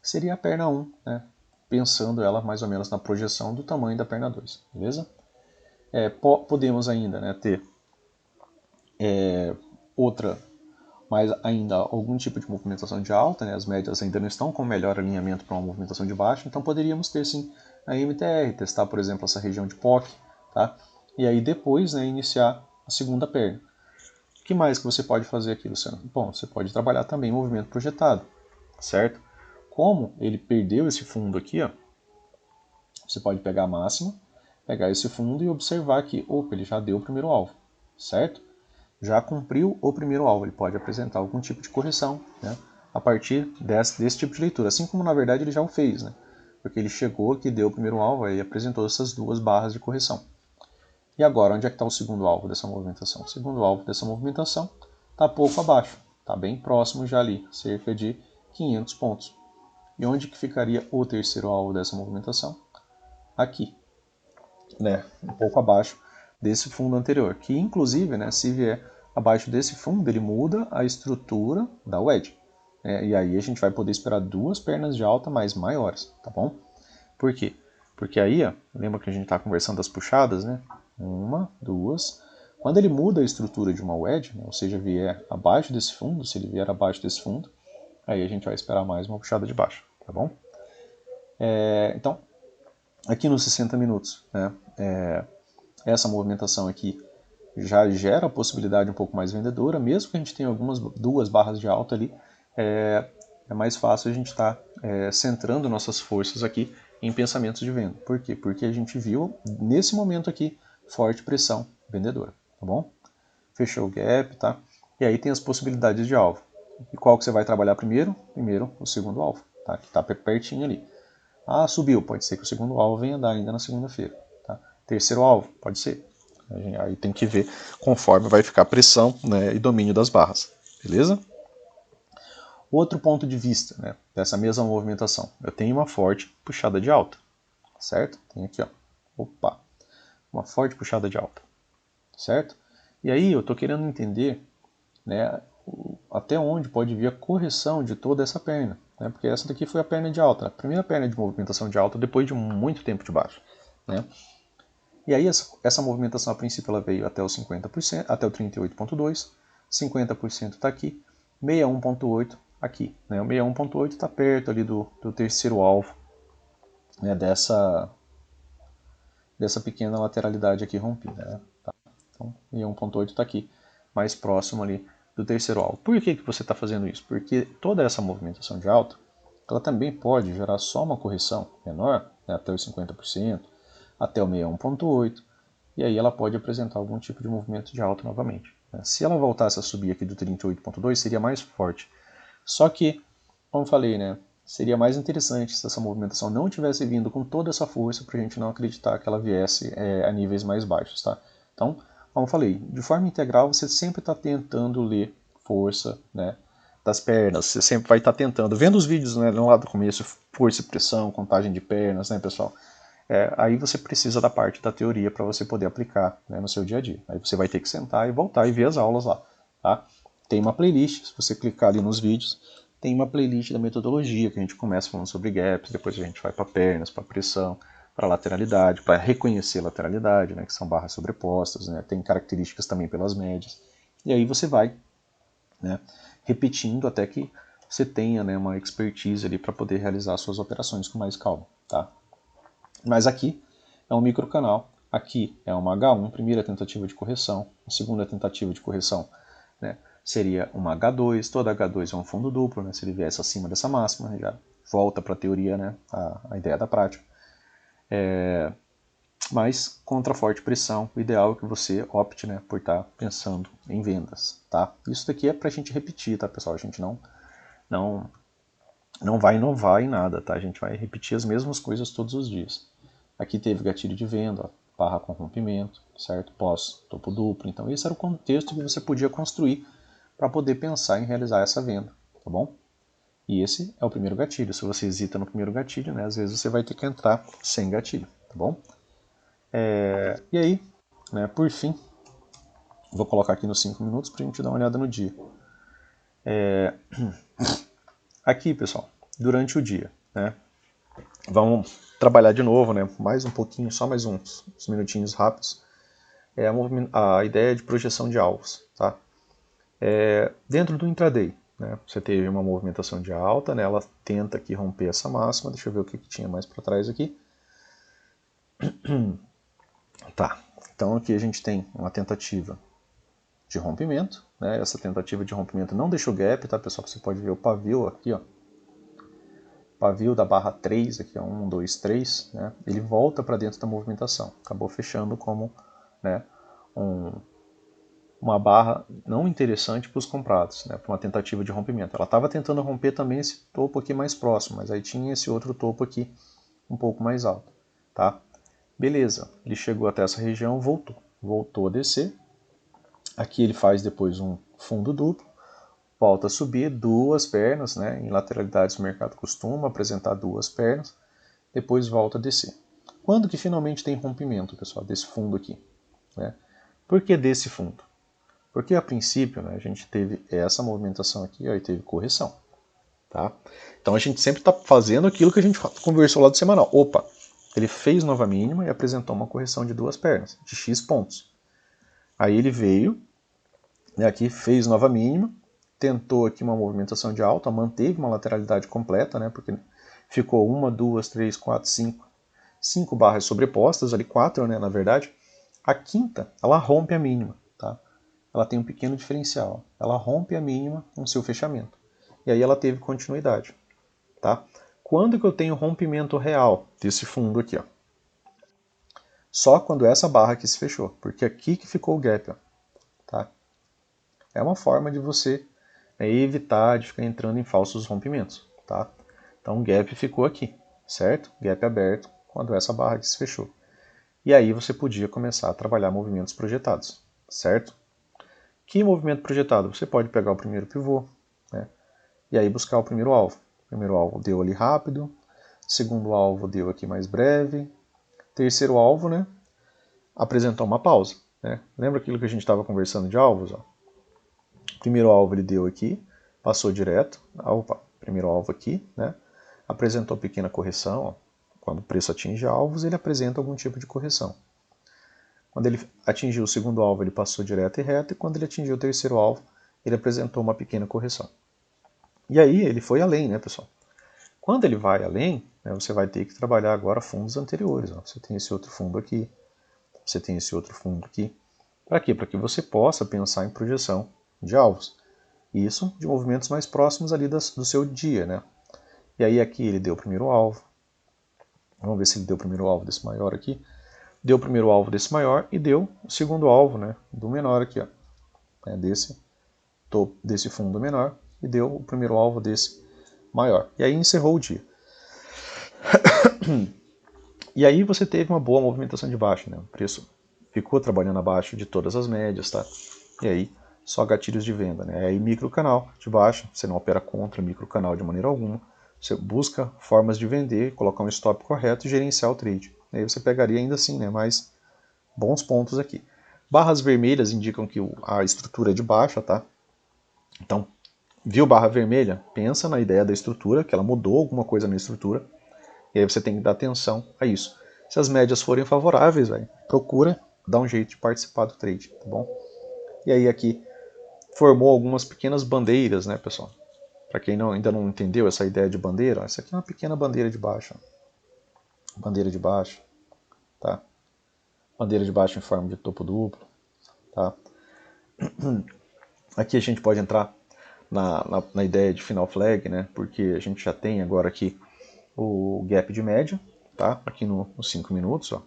Seria a perna 1, né? Pensando ela mais ou menos na projeção do tamanho da perna 2, beleza? Podemos ainda, né, ter outra, mas ainda algum tipo de movimentação de alta, né, as médias ainda não estão com melhor alinhamento para uma movimentação de baixa, então poderíamos ter sim a MTR, testar, por exemplo, essa região de POC, tá? E aí depois, né, iniciar a segunda perna. O que mais que você pode fazer aqui, Luciano? Bom, você pode trabalhar também movimento projetado, certo? Como ele perdeu esse fundo aqui, ó, você pode pegar a máxima, pegar esse fundo e observar que, opa, ele já deu o primeiro alvo, certo? Já cumpriu o primeiro alvo, ele pode apresentar algum tipo de correção, né, a partir desse tipo de leitura, assim como na verdade ele já o fez, né, porque ele chegou aqui, deu o primeiro alvo e apresentou essas duas barras de correção. E agora, onde é que está o segundo alvo dessa movimentação? O segundo alvo dessa movimentação está pouco abaixo, está bem próximo já ali, cerca de 500 pontos. E onde que ficaria o terceiro alvo dessa movimentação? Aqui, né, um pouco abaixo desse fundo anterior, que inclusive, né, se vier abaixo desse fundo, ele muda a estrutura da wedge. E aí a gente vai poder esperar duas pernas de alta mais maiores, tá bom? Por quê? Porque aí, ó, lembra que a gente está conversando das puxadas, né? Uma, duas. Quando ele muda a estrutura de uma wedge, né, ou seja, vier abaixo desse fundo, se ele vier abaixo desse fundo, aí a gente vai esperar mais uma puxada de baixo, tá bom? Então, aqui nos 60 minutos, né, essa movimentação aqui já gera a possibilidade um pouco mais vendedora, mesmo que a gente tenha duas barras de alta ali, é mais fácil a gente estar centrando nossas forças aqui em pensamentos de venda. Por quê? Porque a gente viu nesse momento aqui forte pressão vendedora, tá bom? Fechou o gap, tá? E aí tem as possibilidades de alvo. E qual que você vai trabalhar primeiro? Primeiro o segundo alvo, tá? Que está pertinho ali. Ah, subiu, pode ser que o segundo alvo venha dar ainda na segunda-feira. Tá? Terceiro alvo, pode ser. Aí tem que ver conforme vai ficar a pressão, né, e domínio das barras. Beleza? Outro ponto de vista, né, dessa mesma movimentação. Eu tenho uma forte puxada de alta. Certo? Tem aqui, ó. Opa! Uma forte puxada de alta. Certo? E aí eu estou querendo entender, né, até onde pode vir a correção de toda essa perna. Né, porque essa daqui foi a perna de alta. A primeira perna de movimentação de alta depois de muito tempo de baixo. Né? E aí essa movimentação a princípio ela veio até o 50%, até o 38,2%, 50% está aqui, 61,8% aqui. Né? O 61,8% está perto ali do terceiro alvo, né, dessa pequena lateralidade aqui rompida. Né? Tá? Então, e 1.8 está aqui, mais próximo ali do terceiro alvo. Por que você está fazendo isso? Porque toda essa movimentação de alta, ela também pode gerar só uma correção menor, né, até os 50%, até o 61.8, e aí ela pode apresentar algum tipo de movimento de alta novamente. Se ela voltasse a subir aqui do 38.2, seria mais forte. Só que, como falei, né, seria mais interessante se essa movimentação não tivesse vindo com toda essa força para a gente não acreditar que ela viesse a níveis mais baixos. Tá? Então, como falei, de forma integral você sempre está tentando ler força, né, das pernas, você sempre vai estar tentando, vendo os vídeos, né, lá do começo, força e pressão, contagem de pernas, né, pessoal? Aí você precisa da parte da teoria para você poder aplicar, né, no seu dia a dia. Aí você vai ter que sentar e voltar e ver as aulas lá, tá? Tem uma playlist, se você clicar ali nos vídeos, tem uma playlist da metodologia, que a gente começa falando sobre gaps, depois a gente vai para pernas, para pressão, para lateralidade, para reconhecer lateralidade, né, que são barras sobrepostas, né, tem características também pelas médias. E aí você vai, né, repetindo até que você tenha, né, uma expertise ali para poder realizar suas operações com mais calma, tá? Mas aqui é um microcanal, aqui é uma H1, primeira tentativa de correção, a segunda tentativa de correção, né, seria uma H2, toda H2 é um fundo duplo, né, se ele viesse acima dessa máxima, já volta para a teoria, né, a ideia da prática. Mas contra forte pressão, o ideal é que você opte, né, por estar pensando em vendas. Tá? Isso daqui é para a gente repetir, tá, pessoal? A gente não vai inovar em nada, tá? A gente vai repetir as mesmas coisas todos os dias. Aqui teve gatilho de venda, ó, barra com rompimento, certo? Pós topo duplo. Então esse era o contexto que você podia construir para poder pensar em realizar essa venda, tá bom? E esse é o primeiro gatilho. Se você hesita no primeiro gatilho, né, às vezes você vai ter que entrar sem gatilho, tá bom? E aí, né, por fim, vou colocar aqui nos 5 minutos para a gente dar uma olhada no dia. Aqui, pessoal, durante o dia, né, vamos trabalhar de novo, né, mais um pouquinho, só mais uns minutinhos rápidos. A ideia de projeção de alvos. Tá? Dentro do intraday, né, você teve uma movimentação de alta, né, ela tenta aqui romper essa máxima. Deixa eu ver o que tinha mais para trás aqui. Tá, então aqui a gente tem uma tentativa de rompimento, né? Essa tentativa de rompimento não deixou gap, tá, pessoal? Você pode ver o pavio aqui, ó. Pavio da barra 3, aqui, ó, 1, 2, 3, né? Ele volta para dentro da movimentação. Acabou fechando como, né, uma barra não interessante para os comprados, né, para uma tentativa de rompimento. Ela estava tentando romper também esse topo aqui mais próximo, mas aí tinha esse outro topo aqui um pouco mais alto. Tá? Beleza, ele chegou até essa região, voltou a descer. Aqui ele faz depois um fundo duplo, volta a subir duas pernas, né? Em lateralidades o mercado costuma apresentar duas pernas, depois volta a descer. Quando que finalmente tem rompimento, pessoal, desse fundo aqui? Né? Por que desse fundo? Porque a princípio, né, a gente teve essa movimentação aqui, ó, e teve correção. Tá? Então a gente sempre está fazendo aquilo que a gente conversou lá do semanal. Opa, ele fez nova mínima e apresentou uma correção de duas pernas, de X pontos. Aí ele veio, né, aqui fez nova mínima, tentou aqui uma movimentação de alta, manteve uma lateralidade completa, né, porque ficou 1, 2, 3, 4, 5. 5 barras sobrepostas, ali 4, né, na verdade. A quinta, ela rompe a mínima. Tá? Ela tem um pequeno diferencial. Ela rompe a mínima com seu fechamento. E aí ela teve continuidade. Tá? Quando que eu tenho rompimento real desse fundo aqui? Ó? Só quando essa barra aqui se fechou, porque aqui que ficou o gap. Ó. Tá? É uma forma de você evitar de ficar entrando em falsos rompimentos. Tá? Então o gap ficou aqui, certo? Gap aberto quando essa barra aqui se fechou. E aí você podia começar a trabalhar movimentos projetados, certo? Que movimento projetado? Você pode pegar o primeiro pivô, né, e aí buscar o primeiro alvo. O primeiro alvo deu ali rápido, segundo alvo deu aqui mais breve, terceiro alvo, né, apresentou uma pausa. Né? Lembra aquilo que a gente estava conversando de alvos? Ó? Primeiro alvo ele deu aqui, passou direto, opa, primeiro alvo aqui, né, apresentou pequena correção. Ó. Quando o preço atinge alvos, ele apresenta algum tipo de correção. Quando ele atingiu o segundo alvo, ele passou direto e reto, e quando ele atingiu o terceiro alvo, ele apresentou uma pequena correção. E aí ele foi além, né, pessoal? Quando ele vai além, né, você vai ter que trabalhar agora fundos anteriores. Ó. Você tem esse outro fundo aqui, você tem esse outro fundo aqui. Para quê? Para que você possa pensar em projeção de alvos. Isso de movimentos mais próximos ali do seu dia, né? E aí aqui ele deu o primeiro alvo. Vamos ver se ele deu o primeiro alvo desse maior aqui. Deu o primeiro alvo desse maior e deu o segundo alvo, né, do menor aqui, ó, né, desse fundo menor, e deu o primeiro alvo desse maior. E aí encerrou o dia. E aí você teve uma boa movimentação de baixa, né? O preço ficou trabalhando abaixo de todas as médias, tá? E aí só gatilhos de venda, né? Aí micro canal de baixa, você não opera contra micro canal de maneira alguma. Você busca formas de vender, colocar um stop correto e gerenciar o trade. Aí você pegaria ainda assim, né, mais bons pontos aqui. Barras vermelhas indicam que a estrutura é de baixa, tá? Então, viu barra vermelha? Pensa na ideia da estrutura, que ela mudou alguma coisa na estrutura. E aí você tem que dar atenção a isso. Se as médias forem favoráveis, procura dar um jeito de participar do trade, tá bom? E aí aqui formou algumas pequenas bandeiras, né, pessoal? Para quem ainda não entendeu essa ideia de bandeira, essa aqui é uma pequena bandeira de baixa. Bandeira de baixa, tá? Bandeira de baixa em forma de topo duplo, tá? Aqui a gente pode entrar na ideia de final flag, né? Porque a gente já tem agora aqui o gap de média, tá? Aqui nos 5 minutos, ó.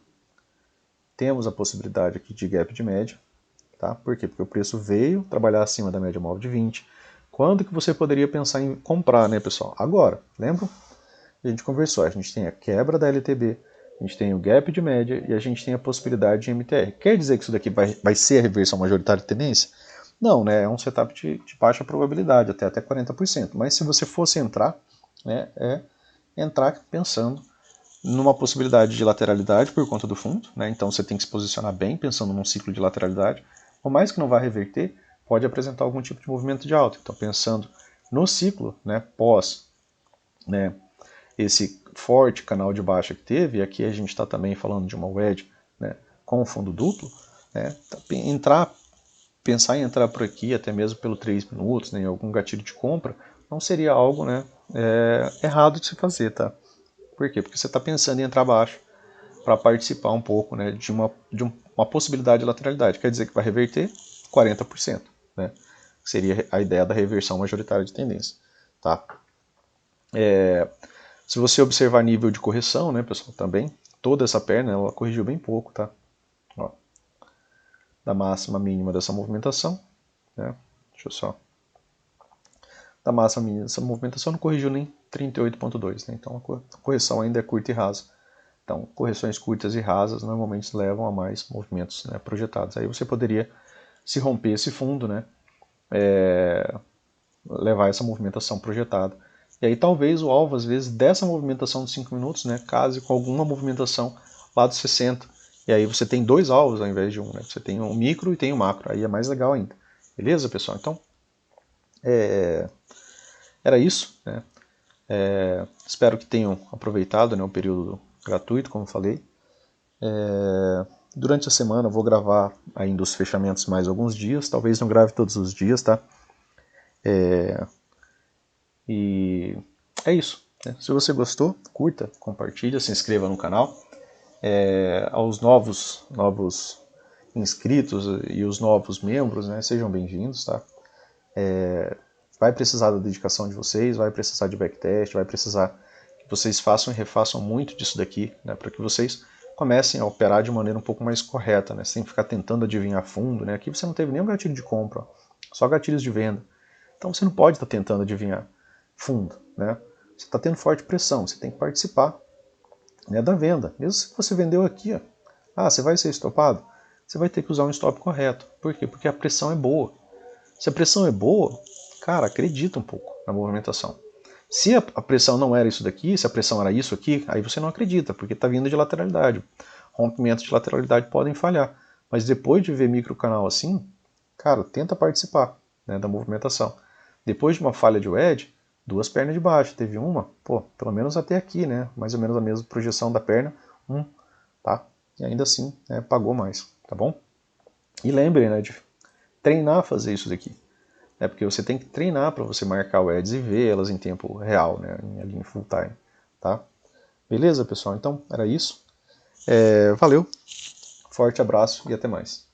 Temos a possibilidade aqui de gap de média, tá? Por quê? Porque o preço veio trabalhar acima da média móvel de 20. Quando que você poderia pensar em comprar, né, pessoal? Agora, lembram? A gente conversou, a gente tem a quebra da LTB, a gente tem o gap de média e a gente tem a possibilidade de MTR. Quer dizer que isso daqui vai ser a reversão majoritária de tendência? Não, né? É um setup de baixa probabilidade, até 40%. Mas se você fosse entrar, né, entrar pensando numa possibilidade de lateralidade por conta do fundo, né? Então você tem que se posicionar bem pensando num ciclo de lateralidade. Por mais que não vá reverter, pode apresentar algum tipo de movimento de alta. Então pensando no ciclo, né, pós, né, esse forte canal de baixa que teve, e aqui a gente está também falando de uma wedge, né, com fundo duplo, né, pensar em entrar por aqui, até mesmo pelo 3 minutos, né, em algum gatilho de compra, não seria algo, né, errado de se fazer, tá? Por quê? Porque você está pensando em entrar abaixo para participar um pouco, né, de uma possibilidade de lateralidade. Quer dizer que vai reverter 40%, né? Seria a ideia da reversão majoritária de tendência, tá? Se você observar nível de correção, né, pessoal, também, toda essa perna ela corrigiu bem pouco, tá? Ó, da máxima mínima dessa movimentação, né? Deixa eu só. Da máxima mínima dessa movimentação não corrigiu nem 38,2, né? Então a correção ainda é curta e rasa. Então, correções curtas e rasas normalmente levam a mais movimentos, né, projetados. Aí você poderia, se romper esse fundo, né, levar essa movimentação projetada. E aí talvez o alvo, às vezes, dessa movimentação de 5 minutos, né, case com alguma movimentação lá dos 60. E aí você tem dois alvos ao invés de um. Né? Você tem um micro e tem um macro. Aí é mais legal ainda. Beleza, pessoal? Então, era isso. Né? Espero que tenham aproveitado, né, o período gratuito, como falei. Durante a semana eu vou gravar ainda os fechamentos mais alguns dias. Talvez não grave todos os dias, tá? E é isso. Né? Se você gostou, curta, compartilha, se inscreva no canal. Aos novos inscritos e os novos membros, né, sejam bem-vindos, tá? Vai precisar da dedicação de vocês, vai precisar de backtest, vai precisar que vocês façam e refaçam muito disso daqui, né, para que vocês comecem a operar de maneira um pouco mais correta, né? Sem ficar tentando adivinhar fundo, né? Aqui você não teve nenhum gatilho de compra, só gatilhos de venda. Então você não pode estar tentando adivinhar fundo, né? Você está tendo forte pressão, você tem que participar, né, da venda. Mesmo se você vendeu aqui, ó, você vai ser estopado, você vai ter que usar um stop correto. Por quê? Porque a pressão é boa. Se a pressão é boa, cara, acredita um pouco na movimentação. Se a pressão não era isso daqui, se a pressão era isso aqui, aí você não acredita, porque está vindo de lateralidade. Rompimentos de lateralidade podem falhar. Mas depois de ver microcanal assim, cara, tenta participar, né, da movimentação. Depois de uma falha de wedge, duas pernas de baixo. Teve uma, pô, pelo menos até aqui, né? Mais ou menos a mesma projeção da perna, tá? E ainda assim, né, pagou mais, tá bom? E lembre, né, de treinar a fazer isso daqui. Né, porque você tem que treinar para você marcar o edges e ver elas em tempo real, né, ali em full time, tá? Beleza, pessoal? Então, era isso. Valeu, forte abraço e até mais.